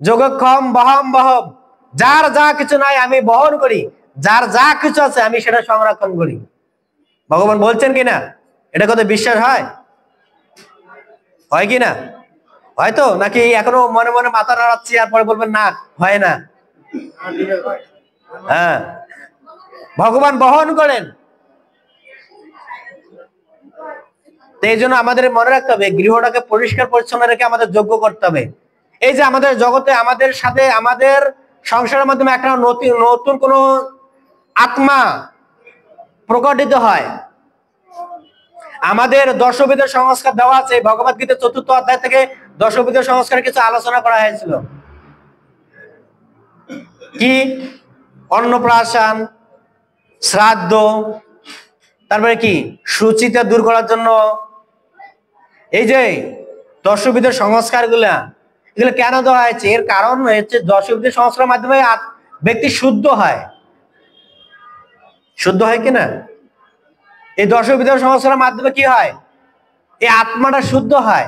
যোগক্ষম বহম বহম, যার যা কিছু নাই আমি বহন করি, যার যা কিছু আছে আমি সেটা সংরক্ষণ করি। ভগবান বলছেন কিনা? এটা কত বিশ্বাস হয়? হয় কিনা? হয়তো নাকি এখনো মনে মনে মাথা নাড়াচ্ছি আর পরে বলবেন না হয় না? হ্যাঁ, ভগবান বহন করেন। এই জন্য আমাদের মনে রাখতে হবে গৃহটাকে পরিষ্কার পরিচ্ছন্ন রেখে আমাদের যজ্ঞ করতে হবে। এই যে আমাদের জগতে আমাদের সাথে আমাদের সংসারের মাধ্যমে একটা নতুন কোন আত্মা প্রকটিত হয়। আমাদের দশবিধ সংস্কার দেওয়া আছে ভগবত গীতা ৪র্থ অধ্যায় থেকে। দশবিধ সংস্কারের কিছু আলোচনা করা হয়েছিল। কি? অন্নপ্রাশন, শ্রাদ্ধ, তারপরে কি সুচিতা দূর করার জন্য এই যে দশবিধ সংস্কার এগুলো কেন দেওয়া হয়েছে? এর কারণ হচ্ছে দশবিধ সংস্কারের মাধ্যমে ব্যক্তি শুদ্ধ হয়। শুদ্ধ হয় কিনা? এই দশবিধ সংস্কারের মাধ্যমে কি হয়? এই আত্মাটা শুদ্ধ হয়।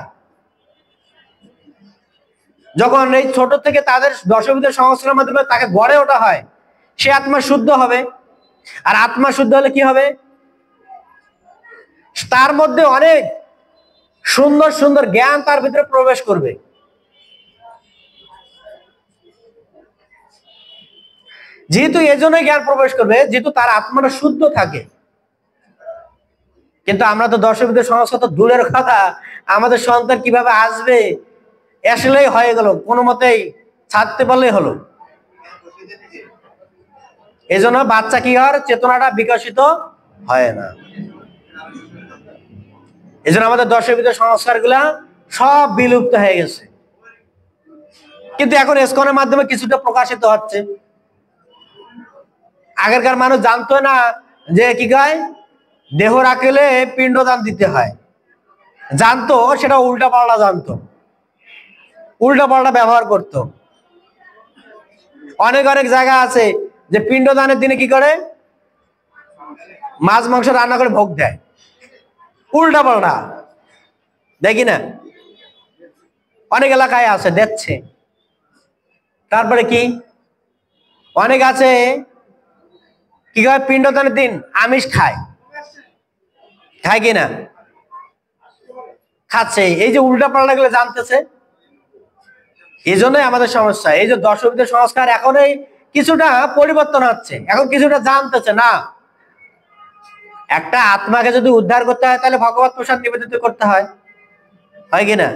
যখন এই ছোট থেকে তাদের দশবিধ সংস্কারের মাধ্যমে তাকে গড়ে ওঠা হয়, সে আত্মা শুদ্ধ হবে। আর আত্মা শুদ্ধ হলে কি হবে? তার মধ্যে অনেক সুন্দর সুন্দর জ্ঞান তার ভিতরে প্রবেশ করবে। যেহেতু এজন্যই জ্ঞান প্রবেশ করবে, যেহেতু তার আত্মাটা শুদ্ধ থাকে। কিন্তু আমরা তো দশবিধ সংস্কার তো দূরের কথা, আমাদের সন্তান কিভাবে আসবে আসলেই হয়ে গেল, কোনো মতেই ছাড়তে পারলেই হলো। এজন্য বাচ্চা কি হয়? চেতনাটা বিকশিত হয় না। এজন্য আমাদের দশবিধ সংস্কার গুলা সব বিলুপ্ত হয়ে গেছে। কিন্তু এখন ইসকনের মাধ্যমে কিছুটা প্রকাশিত হচ্ছে। আগেরকার মানুষ জানতো না যে কি কয় দেহ রাখলে পিণ্ডদান দিতে হয়। জানতো, সেটা উল্টা পাল্টা জানতো, উল্টা পাল্টা ব্যবহার করতো। অনেক অনেক জায়গা আছে যে পিণ্ডদানের দিনে কি করে মাছ মাংস রান্না করে ভোগ দেয়, উল্টা পাল্টা। দেখি না অনেক এলাকায় আছে, দেখছে। তারপরে কি অনেক আছে কি করে পিণ্ডদানের দিন আমিষ খায়, খায় কিনা? খাচ্ছে। এই যে উল্টা পাল্টা গুলো জানতেছে, এই জন্যই আমাদের সমস্যা। এই যে দশবিধ সংস্কার এখন এই কিছুটা পরিবর্তন হচ্ছে, এখন কিছুটা জানতেছে না। একটা আত্মাকে যদি উদ্ধার করতে হয় তাহলে ভগবত প্রসাদ নিবেদিত করতে হয়, হয় কিনা?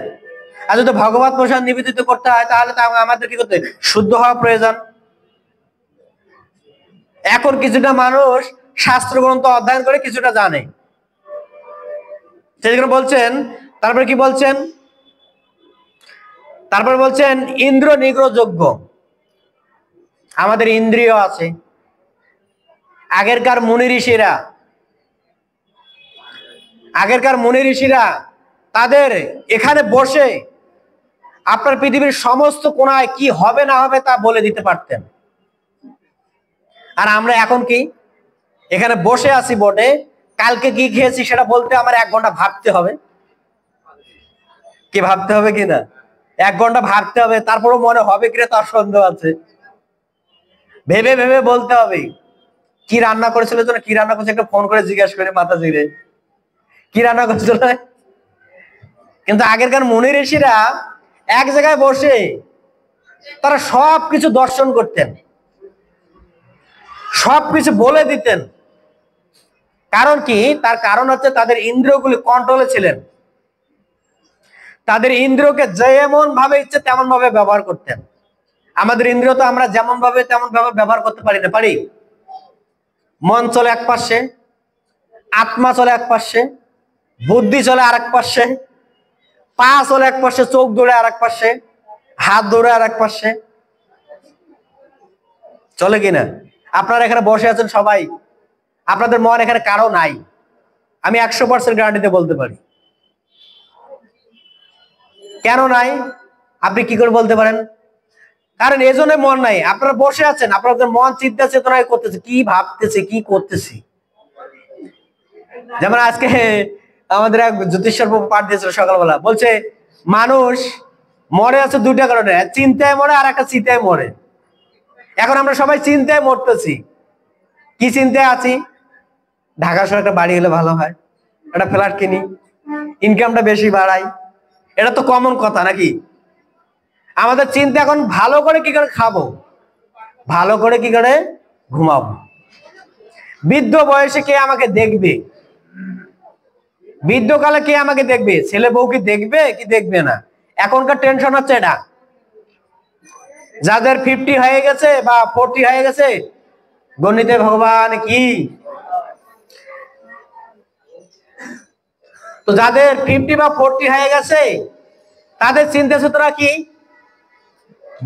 আর যদি ভগবত প্রসাদ নিবেদিত করতে হয় তাহলে আমাদের কি করতে? শুদ্ধ হওয়া প্রয়োজন। এখন কিছুটা মানুষ শাস্ত্র গ্রন্থ অধ্যয়ন করে কিছুটা জানে, সেজন্য বলছেন। তারপরে কি বলছেন? তারপর বলছেন ইন্দ্র নিগ্রহ যজ্ঞ। আমাদের ইন্দ্রিয় আছে। আগেরকার মুনি ঋষিরা তাদের এখানে বসে আপনার পৃথিবীর সমস্ত কোণায় কি হবে না হবে তা বলে দিতে পারতেন। আর আমরা এখন কি এখানে বসে আছি বটে, কালকে কি খেয়েছি সেটা বলতে আমার 1 ঘন্টা ভাবতে হবে। কি ভাবতে হবে কিনা? 1 ঘন্টা ভাবতে হবে, তারপরও মনে হবে কিনা তার সন্দেহ আছে। ভেবে ভেবে বলতে হবে। কি রান্না করেছিল যেন, কি রান্না করেছে একটা ফোন করে জিজ্ঞাসা করে মাথা চিড়ে কি রান্না করেছিল। কিন্তু আগেরকার মুনি ঋষিরা এক জায়গায় বসে তারা সবকিছু দর্শন করতেন, সবকিছু বলে দিতেন। কারণ কি? তার কারণ হচ্ছে তাদের ইন্দ্রিয়গুলি কন্ট্রোলে ছিলেন। তাদের ইন্দ্রিয়কে যেমন ভাবে ইচ্ছে তেমন ভাবে ব্যবহার করতেন। আমাদের ইন্দ্রিয় তো আমরা যেমন ভাবে তেমন ভাবে ব্যবহার করতে পারি না, পারি? মন চলে এক পাশে, আত্মা চলে এক পাশে, বুদ্ধি চলে আর এক পাশে, পা চলে এক পাশে, চোখ দৌড়ে আর এক পাশে, হাত দৌড়ে আর এক পাশে, চলে কিনা? আপনারা এখানে বসে আছেন সবাই, আপনাদের মন এখানে কারো নাই, আমি 100% গ্যারান্টিতে বলতে পারি। কেন নাই আপনি কি করে বলতে পারেন? কারণ এই জন্য মন নাই। আপনারা বসে আছেন, আপনাদের মন চিন্তা চেতনায় করতেছে, কি ভাবতেছে, কি করতেছি। যেমন আজকে আমাদের এক জ্যোতিষের পাঠ দিয়েছিল সকালবেলা, বলছে মানুষ মরে আছে দুইটা কারণে, চিন্তায় মরে আর একটা চিন্তায় মরে। এখন আমরা সবাই চিন্তায় মরতেছি। কি চিন্তায় আছি? ঢাকা শহরে একটা বাড়ি হলে ভালো হয়, একটা ফ্ল্যাট কিনি, ইনকামটা বেশি বাড়াই। এটা তো কমন কথা নাকি? আমাদের চিন্তা এখন ভালো করে কি করে খাবো, ভালো করে কি করে ঘুমাবো, বৃদ্ধ বয়সে কে আমাকে দেখবে, বৃদ্ধকালে কে আমাকে দেখবে, ছেলে বউ কি দেখবে কি দেখবে না। এখনকার টেনশন হচ্ছে এটা। যাদের 50 হয়ে গেছে বা 40 হয়ে গেছে, গণিতে ভগবান কি, তো যাদের 50 বা 40 হয়ে গেছে তাদের চিন্তা চেতনা কি,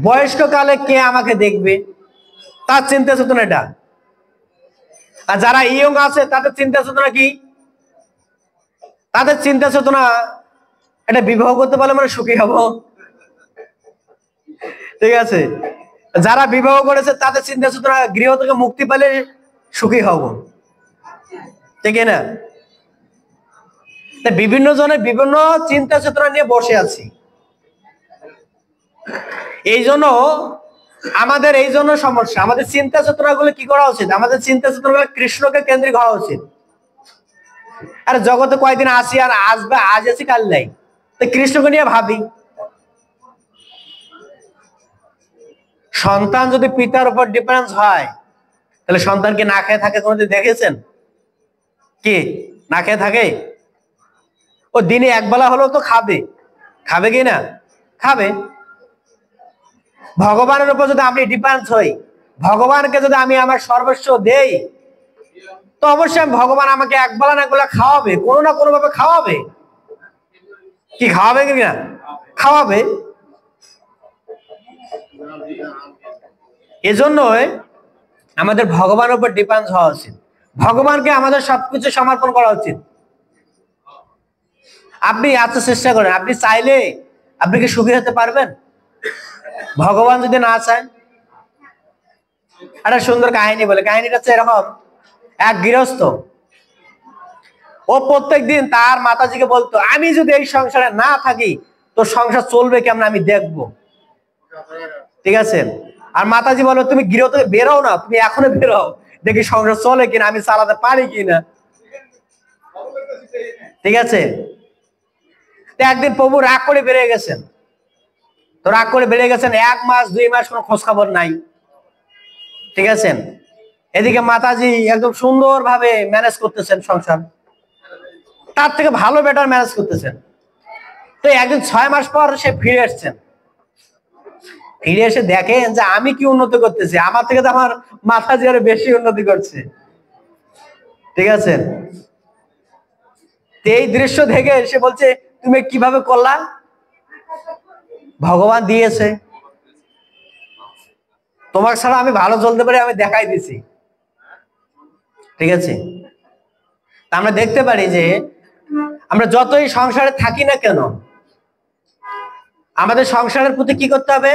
বয়স্ক কালে কে আমাকে দেখবে, তার চিন্তা চেতনা এটা। আর যারা ইয়ং আছে তাদের চিন্তা চেতনা কি, তাদের চিন্তা চেতনা এটা বিবাহ করতে পারলে মানে সুখী হব। ঠিক আছে, যারা বিবাহ করেছে তাদের চিন্তা চেতনা গৃহ থেকে মুক্তি পেলে সুখী হব, ঠিক না? বিভিন্ন জনের বিভিন্ন চিন্তা চেতনা নিয়ে বসে আছি। এই জন্য আমাদের এই জন্য সমস্যা। আমাদের চিন্তা চেতনা গুলো কি করা উচিত? আমাদের চিন্তা চেতনা গুলো কৃষ্ণকে কেন্দ্রিক হওয়া উচিত। আর জগতে কয়দিন আসি আর আসবে, আজ আছি কাল নাই, তো কৃষ্ণকে নিয়ে ভাবি। সন্তান যদি পিতার উপর ডিপেন্ড হয়, তাহলে সন্তান কি না খেয়ে থাকে? কোনোদিন দেখেছেন কি না খেয়ে থাকে? ও দিনে একবেলা হলেও তো খাবে, খাবে কি না? খাবে। ভগবানের উপর যদি আমি ডিপেন্ড হই, ভগবানকে যদি আমি আমার সর্বস্ব দেই, তো অবশ্যই ভগবান আমাকে একবেলা না একবেলা খাওয়াবে, কোনো না কোনো ভাবে খাওয়াবে। কি খাওয়াবে কি না? খাওয়াবে। এজন্যই আমাদের ভগবানের উপর ডিপেন্ড হওয়া উচিত, ভগবানকে আমাদের সবকিছু সমর্পণ করা উচিত। আপনি এত চেষ্টা করেন, আপনি চাইলে আপনি কি সুখী হতে পারবেন? ভগবান যদি না চায়। একটা সুন্দর কাহিনী বলে, কাহিনীটা হচ্ছে এরকম, এক গৃহস্থ, ও প্রত্যেক দিন তার মাতাজিকে বলতো, আমি যদি এই সংসারে না থাকি তো সংসার চলবে কেমন আমি দেখবো। ঠিক আছে, আর মাতাজি বলো তুমি গৃহ থেকে বেরো না, তুমি এখনো বেরো, দেখি সংসার চলে কিনা, আমি চালাতে পারি কিনা। ঠিক আছে, তো একদিন প্রভু রাগ করে বেরিয়ে গেছেন। তো রাগ করে বেরিয়ে গেছেন, 1 মাস 2 মাস কোনো খোঁজ খবর নাই। ঠিক আছে, এদিকে মাতাজি একদম সুন্দর ভাবে ম্যানেজ করতেছেন সংসার, তার থেকে ভালো বেটার ম্যানেজ করতেছেন। তো একদিন 6 মাস পর সে ফিরে আসছেন। ফিরে এসে দেখেন যে আমি কি উন্নতি করতেছি, আমার থেকে তো আমার মাতাজি আরো বেশি উন্নতি করছে। ঠিক আছে, এই দৃশ্য দেখে সে বলছে, তুমি কিভাবে করলা? ভগবান দিয়েছে, তোমার ছাড়া আমি ভালো চলতে পারি, আমি দেখাই দিছি। ঠিক আছে, আমরা দেখতে পারি যে আমরা যতই সংসারে থাকি না কেন, আমাদের সংসারের প্রতি কি করতে হবে?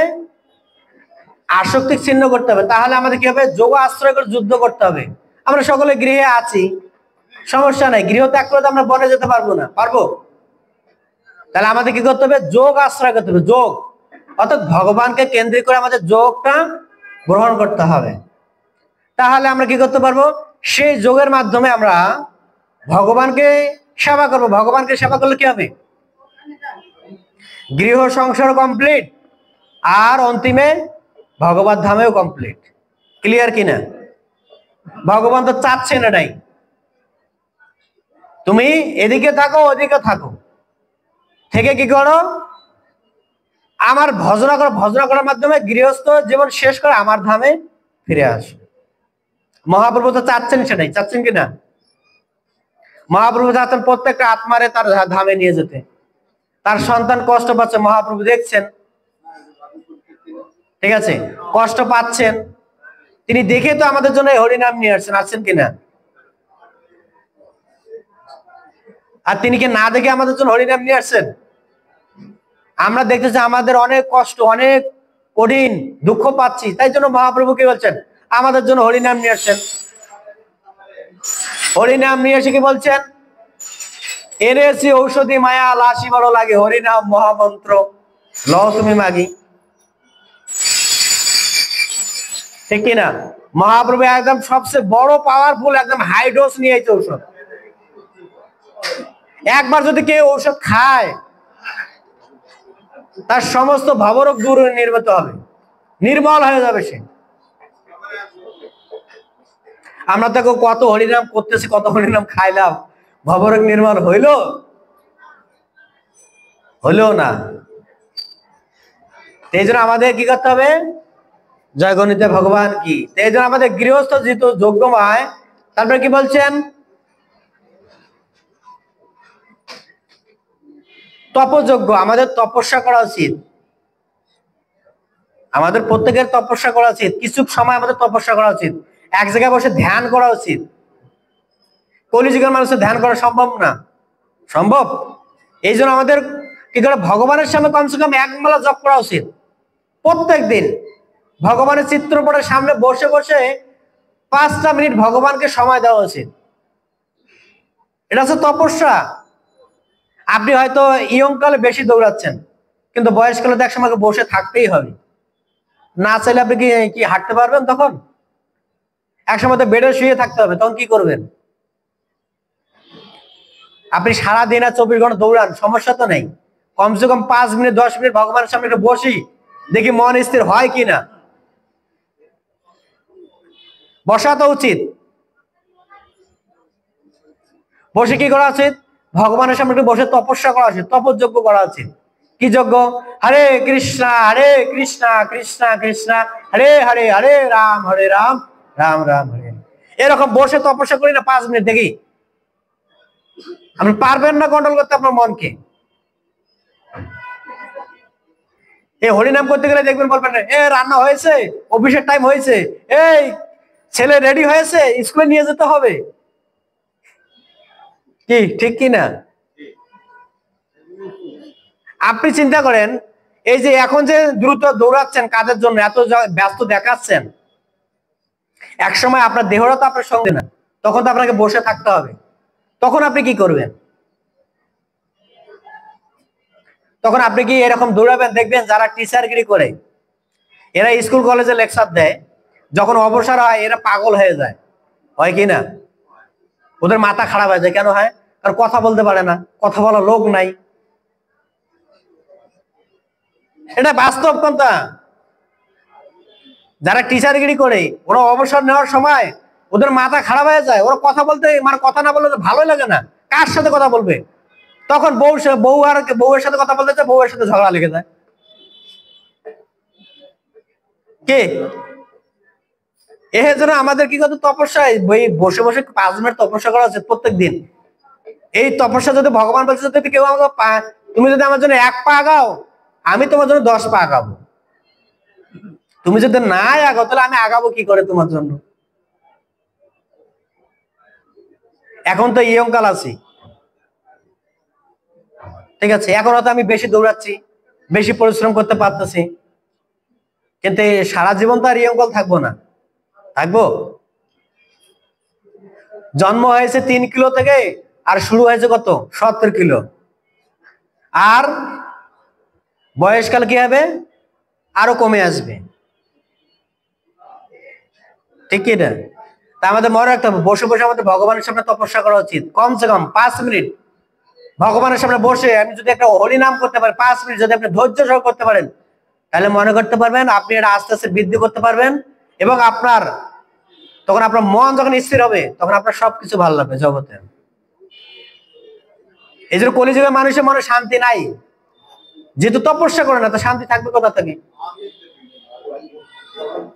আসক্তি ছিন্ন করতে হবে। তাহলে আমাদের কি হবে? যোগ আশ্রয় করে যুদ্ধ করতে হবে। আমরা সকলে গৃহে আছি, সমস্যা নাই, গৃহ ত্যাগ করে তো আমরা বনে যেতে পারবো না, পারবো? তাহলে আমাদের কি করতে হবে? যোগ আশ্রয় করতে হবে। যোগ অর্থাৎ ভগবানকে কেন্দ্রিক করে আমাদের যোগটা গ্রহণ করতে হবে। তাহলে আমরা কি করতে পারবো? সেই যোগের মাধ্যমে আমরা ভগবানকে সেবা করব। ভগবানকে সেবা করলে কি হবে? গৃহ সংসার কমপ্লিট, আর অন্তিমে ভগবত ধামেও কমপ্লিট। ক্লিয়ার কিনা? ভগবান তো চাচ্ছেন এটাই, তুমি এদিকে থাকো ওদিকে থাকো, থেকে কি করো? আমার ভজনা করো, ভজনা করার মাধ্যমে গৃহস্থ জীবন শেষ করে আমার ধামে ফিরে আসো। মহাপ্রভু তো চাচ্ছেন সেটাই, চাচ্ছেন কিনা? মহাপ্রভু চাচ্ছেন প্রত্যেকটা আত্মারে তার ধামে নিয়ে যেতে। তার সন্তান কষ্ট পাচ্ছে, মহাপ্রভু দেখছেন। ঠিক আছে, কষ্ট পাচ্ছেন, তিনি দেখে তো আমাদের জন্য হরিনাম নিয়ে আসছেন, আসছেন কিনা? আর তিনি কি না দেখে আমাদের জন্য হরিনাম নিয়ে আসছেন? আমরা দেখতেছি আমাদের অনেক কষ্ট, অনেক কঠিন দুঃখ পাচ্ছি, তাই জন্য মহাপ্রভু কি বলছেন, আমাদের জন্য হরিনাম নিয়ে আসছেন। হরিনাম নিয়ে এসে কি বলছেন, এনেছি ঔষধি মায়া লাসি বড় লাগে, হরিনাম মহামন্ত্র লও তুমি মাগি। ঠিক কিনা? মহাপ্রভু একদম সবচেয়ে বড় পাওয়ারফুল একদম হাই ডোজ নিয়ে আইছে ঔষধ। একবার যদি কেউ ঔষধ খায় তার সমস্ত ভবরোগ দূর নির্মিত হবে, নির্মল হয়ে যাবে সে। আমরা তো কত হরিনাম করতেছি, কত হরিনাম খাইলাম, ভবরোগ নির্মল হইল? হইলো না। এই জন্য আমাদের কি করতে হবে, জয় গণিতে ভগবান কি। এই জন্য আমাদের গৃহস্থ যেহেতু যোগ্যময়, তারপরে কি বলছেন, তপযোগ্য, আমাদের তপস্যা করা উচিত। আমাদের প্রত্যেকের তপস্যা করা উচিত, কিছু সময় আমাদের তপস্যা করা উচিত, এক জায়গায় বসে ধ্যান করা উচিত। কলিযুগের মানুষের ধ্যান করা সম্ভব না, সম্ভব। এই জন্য আমাদের কি করে, ভগবানের সামনে কমসে কম এক মালা জপ করা উচিত প্রত্যেক দিন। ভগবানের চিত্রপটের সামনে বসে বসে 5টা মিনিট ভগবানকে সময় দেওয়া উচিত। এটা হচ্ছে তপস্যা। আপনি হয়তো ইয়ং কালে বেশি দৌড়াচ্ছেন, কিন্তু বয়সকালে তো এক সময় বসে থাকতেই হবে। না চাইলে আপনি কি হাঁটতে পারবেন? তখন এক সময় তো বেডে শুয়ে থাকতে হবে, তখন কি করবেন? আপনি সারাদিন আর 24 ঘন্টা দৌড়ান, সমস্যা তো নেই, কমসে কম 5 মিনিট 10 মিনিট ভগবানের সামনে একটু বসি, দেখি মন স্থির হয় কিনা। বসা তো উচিত। বসে কি করা উচিত, ভগবানের সামনে একটু বসে তপস্যা করা উচিত, তপযজ্ঞ করা উচিত। কি যজ্ঞ? হরে কৃষ্ণ কৃষ্ণ কৃষ্ণ হরে হরে, হরে রাম রাম রাম হরে। এরকম বসে তপস্যা করি না 5 মিনিট, দেখি আপনি পারবেন না কন্ট্রোল করতে আপনার মনকে। এই হরিনাম করতে গেলে দেখবেন বলবেন, এ রান্না হয়েছে, অফিসের টাইম হয়েছে, এই ছেলে রেডি হয়েছে, স্কুলে নিয়ে যেতে হবে। কি ঠিক কি না? আপনি চিন্তা করেন, এই যে এখন যে দ্রুত দৌড়াচ্ছেন কাজের জন্য, এত ব্যস্ত দেখাচ্ছেন, এক সময় আপনার দেহটা তো আপনার সঙ্গে না, তখন তো আপনাকে বসে থাকতে হবে। তখন আপনি কি করবেন? তখন আপনি কি এরকম দৌড়াবেন? দেখবেন যারা টিচারগিরি করে, এরা স্কুল কলেজে লেকচার দেয়, যখন অবসর হয় এরা পাগল হয়ে যায়, হয় কি না? ওদের মাথা খারাপ হয়ে যায়। কেন হয়? কারণ কথা বলতে পারে না, কথা বলার লোক নাই। এটা বাস্তব কথা। যারা টিচারগিরি করে ওরা অবসর নেওয়ার সময় ওদের মাথা খারাপ হয়ে যায়, ওরা কথা বলতে, মানে কথা না বললে ভালোই লাগে না, কার সাথে কথা বলবে? তখন বউয়ের সাথে কথা বলতে চায়, বউয়ের সাথে ঝগড়া লেগে যায়। কে এর জন্য আমাদের কি করতে, তপস্যায় বসে বসে 5 মিনিট তপস্যা করা উচিত প্রত্যেক দিন। এই তপস্যা যদি ভগবান বলছে, যদি কেউ আমাকে তুমি যদি আমার জন্য 1 পা আগাও, আমি তোমার জন্য 10 পা আগাবো। তুমি যদি না আগাও, তাহলে আমি আগাবো কি করে তোমার জন্য? এখন তো ইয়ং কাল আছি, ঠিক আছে, এখন হয়তো আমি বেশি দৌড়াচ্ছি, বেশি পরিশ্রম করতে পারতেছি, কিন্তু সারা জীবন তো আর ইয়ং কাল থাকবো না, থাকবো? জন্ম হয়েছে 3 কিলো থেকে, আর শুরু হয়েছে কত, 70 কিলো। আর বয়সকাল কি হবে, আরো কমে আসবে। ঠিক কি না? তা আমাদের মনে রাখতে হবে, বসে বসে আমাদের ভগবানের সামনে তপস্যা করা উচিত। কমসে কম 5 মিনিট ভগবানের সামনে বসে আমি যদি একটা হরিনাম করতে পারি, 5 মিনিট যদি আপনি ধৈর্য সহ করতে পারেন, তাহলে মনে করতে পারবেন আপনি এটা আস্তে আস্তে বৃদ্ধি করতে পারবেন। এবং তখন আপনার মন যখন স্থির হবে, তখন আপনার সবকিছু ভালো লাগবে জগতে। এই জন্য কলিযুগের মানুষের মনে শান্তি নাই, যেহেতু তপস্যা করে না, তো শান্তি থাকবে কোথা থেকে?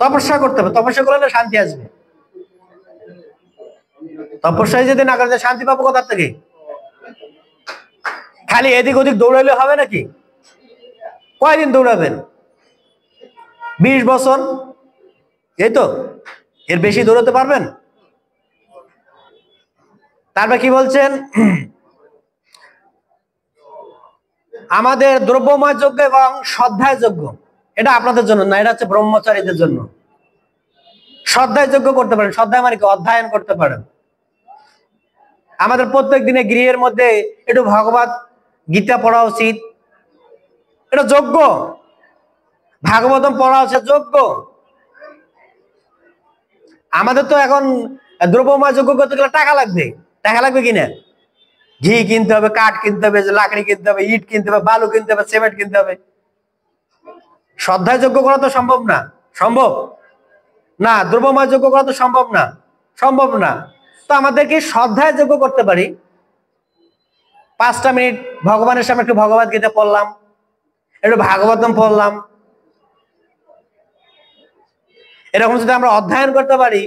তপস্যা করতে হবে, তপস্যা করলে শান্তি আসবে। তপস্যায় যদি না করে, শান্তি পাবো কোথা থেকে? খালি এদিক ওদিক দৌড়াইলে হবে নাকি? কয়দিন দৌড়াবেন? 20 বছর, এই তো, এর বেশি দৌড়াতে পারবেন? তারপর কি বলছেন, আমাদের দ্রব্যময় যজ্ঞ এবং শ্রদ্ধায় যজ্ঞ, এটা আপনাদের জন্য না, এটা হচ্ছে ব্রহ্মচারীদের জন্য। শ্রদ্ধায় যোগ্য করতে পারেন, শ্রদ্ধায় মানে কি, অধ্যয়ন করতে পারেন। আমাদের প্রত্যেক দিনে গৃহের মধ্যে একটু ভগবত গীতা পড়া উচিত, এটা যোগ্য। ভাগবতম পড়া উচিত, যোগ্য। আমাদের তো এখন দ্রব্যময় যোগ্য করতে গেলে টাকা লাগবে, টাকা লাগবে কিনা? ঘি কিনতে হবে, কাঠ কিনতে হবে, লাকড়ি কিনতে হবে, ইট কিনতে হবে, বালু কিনতে হবে, সিমেন্ট কিনতে হবে। শ্রদ্ধায় যোগ্য করা তো সম্ভব না, সম্ভব না। দ্রব্যময় যোগ্য করা তো সম্ভব না, সম্ভব না। তো আমাদেরকে শ্রদ্ধায় যোগ্য করতে পারি। 5টা মিনিট ভগবানের সামনে একটু ভগবত গীতা পড়লাম, একটু ভাগবতম পড়লাম, এরকম যদি আমরা অধ্যয়ন করতে পারি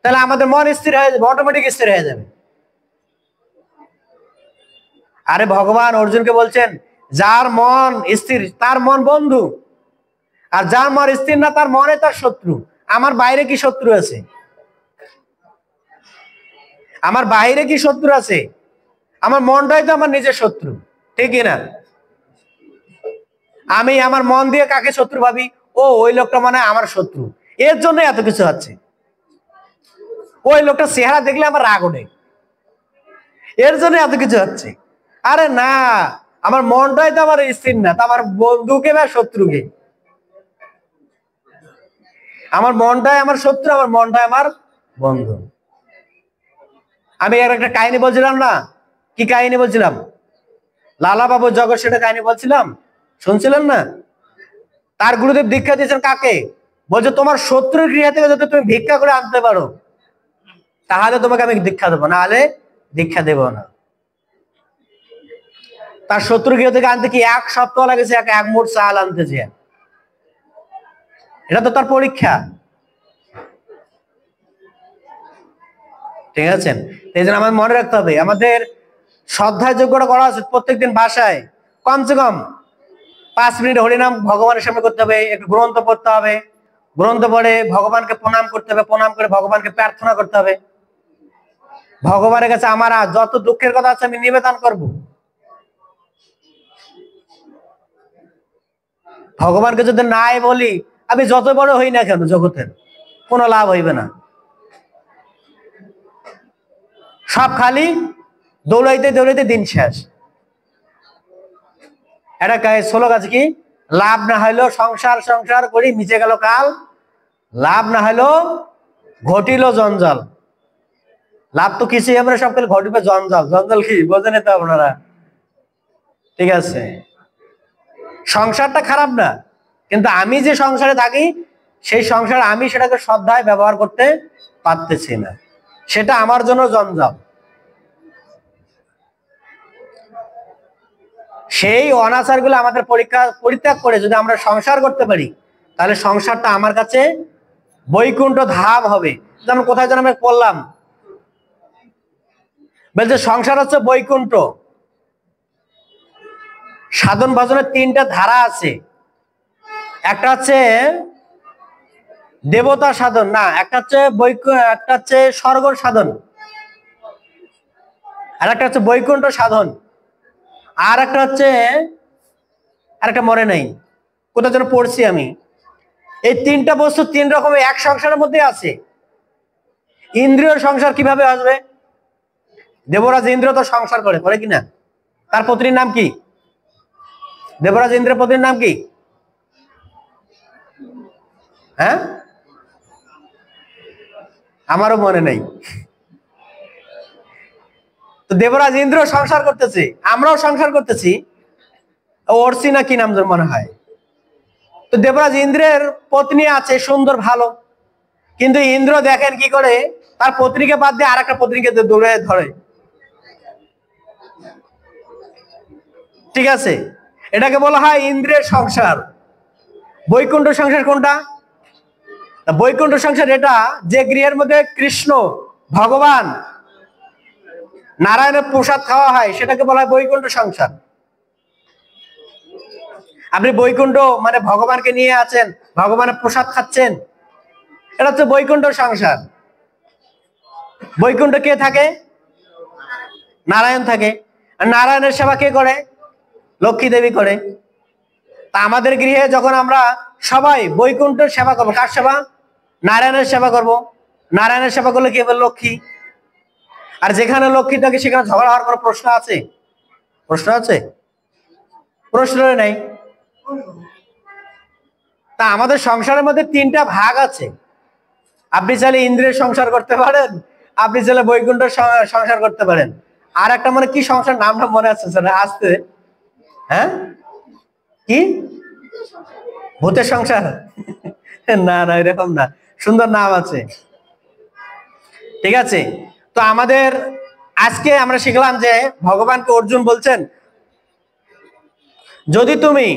তাহলে আমাদের মন স্থির হয়ে যাবে, অটোমেটিক স্থির হয়ে যাবে। আরে ভগবান অর্জুনকে বলছেন, যার মন স্থির তার মন বন্ধু, আর যার মন স্থির না তার মনে তার শত্রু। আমার বাইরে কি শত্রু আছে? আমার বাইরে কি শত্রু আছে? আমার মনটাই তো আমার নিজের শত্রু, ঠিক না? আমি আমার মন দিয়ে কাকে শত্রু ভাবি? ও ওই লোকটা মানে আমার শত্রু, এর জন্য এত কিছু হচ্ছে। ওই লোকটা চেহারা দেখলে আমার রাগ ওঠে, এর জন্য এত কিছু হচ্ছে। আরে না, আমার মনটাই তো আমার স্থির না, তা আমার বন্ধুকে বা শত্রুকে? আমার মনটাই আমার শত্রু, আমার মনটাই আমার বন্ধু। আমি আর একটা কাহিনী বলছিলাম না, কি কাহিনী বলছিলাম? লালা বাবু জগৎ সেটা কাহিনী বলছিলাম, শুনছিলেন না? তার গুরুদেব দীক্ষা দিয়েছেন কাকে? বলছে তোমার শত্রুর গৃহ থেকে যদি তুমি ভিক্ষা করে আনতে পারো তাহলে তোমাকে আমি দীক্ষা দেবো, না হলে দীক্ষা দেব না। তার শত্রু গৃহ থেকে আনতে কি 1 সপ্তাহ লাগেছে, এক মুঠ চাল আনতে যে। এটা তো তার পরীক্ষা, ঠিক আছে? এই জন্য আমাদের মনে রাখতে হবে, আমাদের শ্রদ্ধার যোগ্যটা করা উচিত। প্রত্যেকদিন বাসায় কমসে কম 5 মিনিট হরিনাম ভগবানের সামনে করতে হবে, একটু গ্রন্থ পড়তে হবে, গ্রন্থ পড়ে ভগবানকে প্রণাম করতে হবে, প্রণাম করে ভগবানকে প্রার্থনা করতে হবে। ভগবানের কাছে আমার যত দুঃখের কথা আছে আমি নিবেদন করব। ভগবানকে যদি নাই বলি, আমি যত বড় হই না কেন জগতের, কোনো লাভ হইবে না। সব খালি দৌড়াইতে দৌড়াইতে দিন শেষ। এটা শ্লোক আছে কি, লাভ না হইলো সংসার সংসার করি মিশে গেল কাল, লাভ না হইলো ঘটিল জঞ্জাল। লাভ তো কিছুই আমরা সব খালি ঘটিবে জঞ্জাল। জঞ্জাল কি বোঝেন তো আপনারা? ঠিক আছে, সংসারটা খারাপ না, কিন্তু আমি যে সংসারে থাকি সেই সংসার আমি সেটাকে শ্রদ্ধায় ব্যবহার করতে পারতেছি না, সেটা আমার জন্য জঞ্জাল। সেই অনাচারগুলো আমাদের পরিত্যাগ করে যদি আমরা সংসার করতে পারি তাহলে সংসারটা আমার কাছে বৈকুণ্ঠ ধাম হবে। যেমন কোথায় যেন আমি পড়লাম, বলছে সংসার হচ্ছে বৈকুণ্ঠ। সাধন ভজনের 3টা ধারা আছে, একটা হচ্ছে দেবতা সাধন, না একটা হচ্ছে একটা হচ্ছে স্বর্গ সাধন, আর একটা হচ্ছে বৈকুণ্ঠ সাধন, আর একটা হচ্ছে আর একটা মনে নাই, কোথায় যেন পড়ছি আমি। এই 3টা বস্তু 3 রকমের এক সংসারের মধ্যে আছে। ইন্দ্রিয় সংসার কিভাবে আসবে? দেবরাজ ইন্দ্র তো সংসার করে কিনা? তার পত্নীর নাম কি? দেবরাজ ইন্দ্রের পত্নীর নাম কি? হ্যাঁ, আমারও মনে নেই। তো দেবরাজ ইন্দ্র সংসার করতেছে, আমরাও সংসার করতেছি। অর্চি না কি নাম মনে হয়। তো দেবরাজ ইন্দ্রের পত্নী আছে সুন্দর ভালো, কিন্তু ইন্দ্র দেখেন কি করে, তার পত্নীকে বাদ দিয়ে আর একটা পত্নীকে দৌড়ে ধরে। ঠিক আছে, এটাকে বলা হয় ইন্দ্রের সংসার। বৈকুণ্ঠ সংসার কোনটা? বৈকুণ্ঠ সংসার এটা যে গৃহের মধ্যে কৃষ্ণ ভগবান নারায়ণের প্রসাদ খাওয়া হয়, সেটাকে বলা হয় বৈকুণ্ঠ সংসার। আপনি বৈকুণ্ঠ মানে ভগবানকে নিয়ে আছেন, ভগবানের প্রসাদ খাচ্ছেন, এটা হচ্ছে বৈকুণ্ঠ সংসার। বৈকুণ্ঠ কে থাকে? নারায়ণ থাকে। আর নারায়ণের সেবা কে করে? লক্ষ্মী দেবী করে। তা আমাদের গৃহে যখন আমরা সবাই বৈকুণ্ঠের সেবা করবো, কার সেবা? নারায়ণের সেবা করব। নারায়ণের সেবা করলে কি হবে? লক্ষ্মী। আর যেখানে লক্ষ্মী থাকে সেখানে ঝগড়া হওয়ার কোনো প্রশ্ন আছে? প্রশ্ন আছে? প্রশ্ন নেই। তা আমাদের সংসারের মধ্যে তিনটা ভাগ আছে। আপনি চাইলে ইন্দ্রের সংসার করতে পারেন, আপনি চাইলে বৈকুণ্ঠের সংসার করতে পারেন। আর একটা মানে কি সংসার, নামটা মনে আছে স্যার আসতে? হ্যাঁ, কি? ভূতের সংসার? না না, এরকম না, সুন্দর নাম আছে। ঠিক আছে, তো আমাদের আজকে আমরা শিখলাম যে ভগবানকে অর্জুন বলছেন, যদি তুমি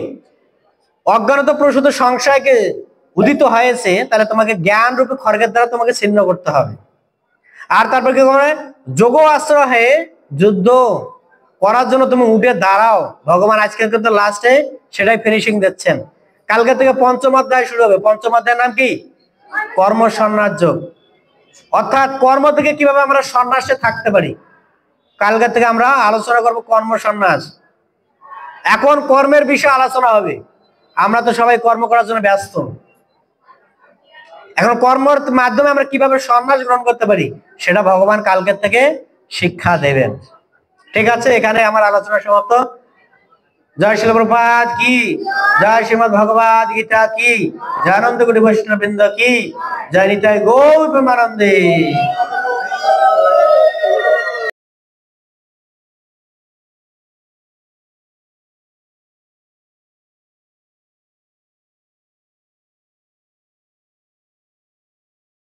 অজ্ঞানত প্রসূত সংশয়কে উদিত হয়েছে, তাহলে তোমাকে জ্ঞান রূপে খড়গের দ্বারা তোমাকে ছিন্ন করতে হবে। আর তারপর কি করে? যোগ অস্ত্র হয়ে যুদ্ধ করার জন্য তুমি উঠে দাঁড়াও। ভগবান আজকে কিন্তু লাস্টে সেটাই ফিনিশিং দিচ্ছেন। কালকে থেকে পঞ্চম অধ্যায় শুরু হবে। পঞ্চম অধ্যায়ের নাম কি? কর্ম সন্ন্যাস যোগ। অর্থাৎ কর্ম থেকে কিভাবে আমরা সন্ন্যাসে থাকতে পারি, কালকে থেকে আমরা আলোচনা করব কর্ম সন্ন্যাস। এখন কর্মের বিষয়ে আলোচনা হবে। আমরা তো সবাই কর্ম করার জন্য ব্যস্ত। এখন কর্মের মাধ্যমে আমরা কিভাবে সন্ন্যাস গ্রহণ করতে পারি সেটা ভগবান কালকের থেকে শিক্ষা দেবেন। ঠিক আছে, এখানে আমার আলোচনা সমাপ্ত। জয় শিল প্রভুপাদ কি, জয় শ্রীমদ ভগবদ গীতা কি, জয় আনন্দ কোটি বৈষ্ণব বৃন্দ কি, জয় নিতাই গৌর প্রেমানন্দে।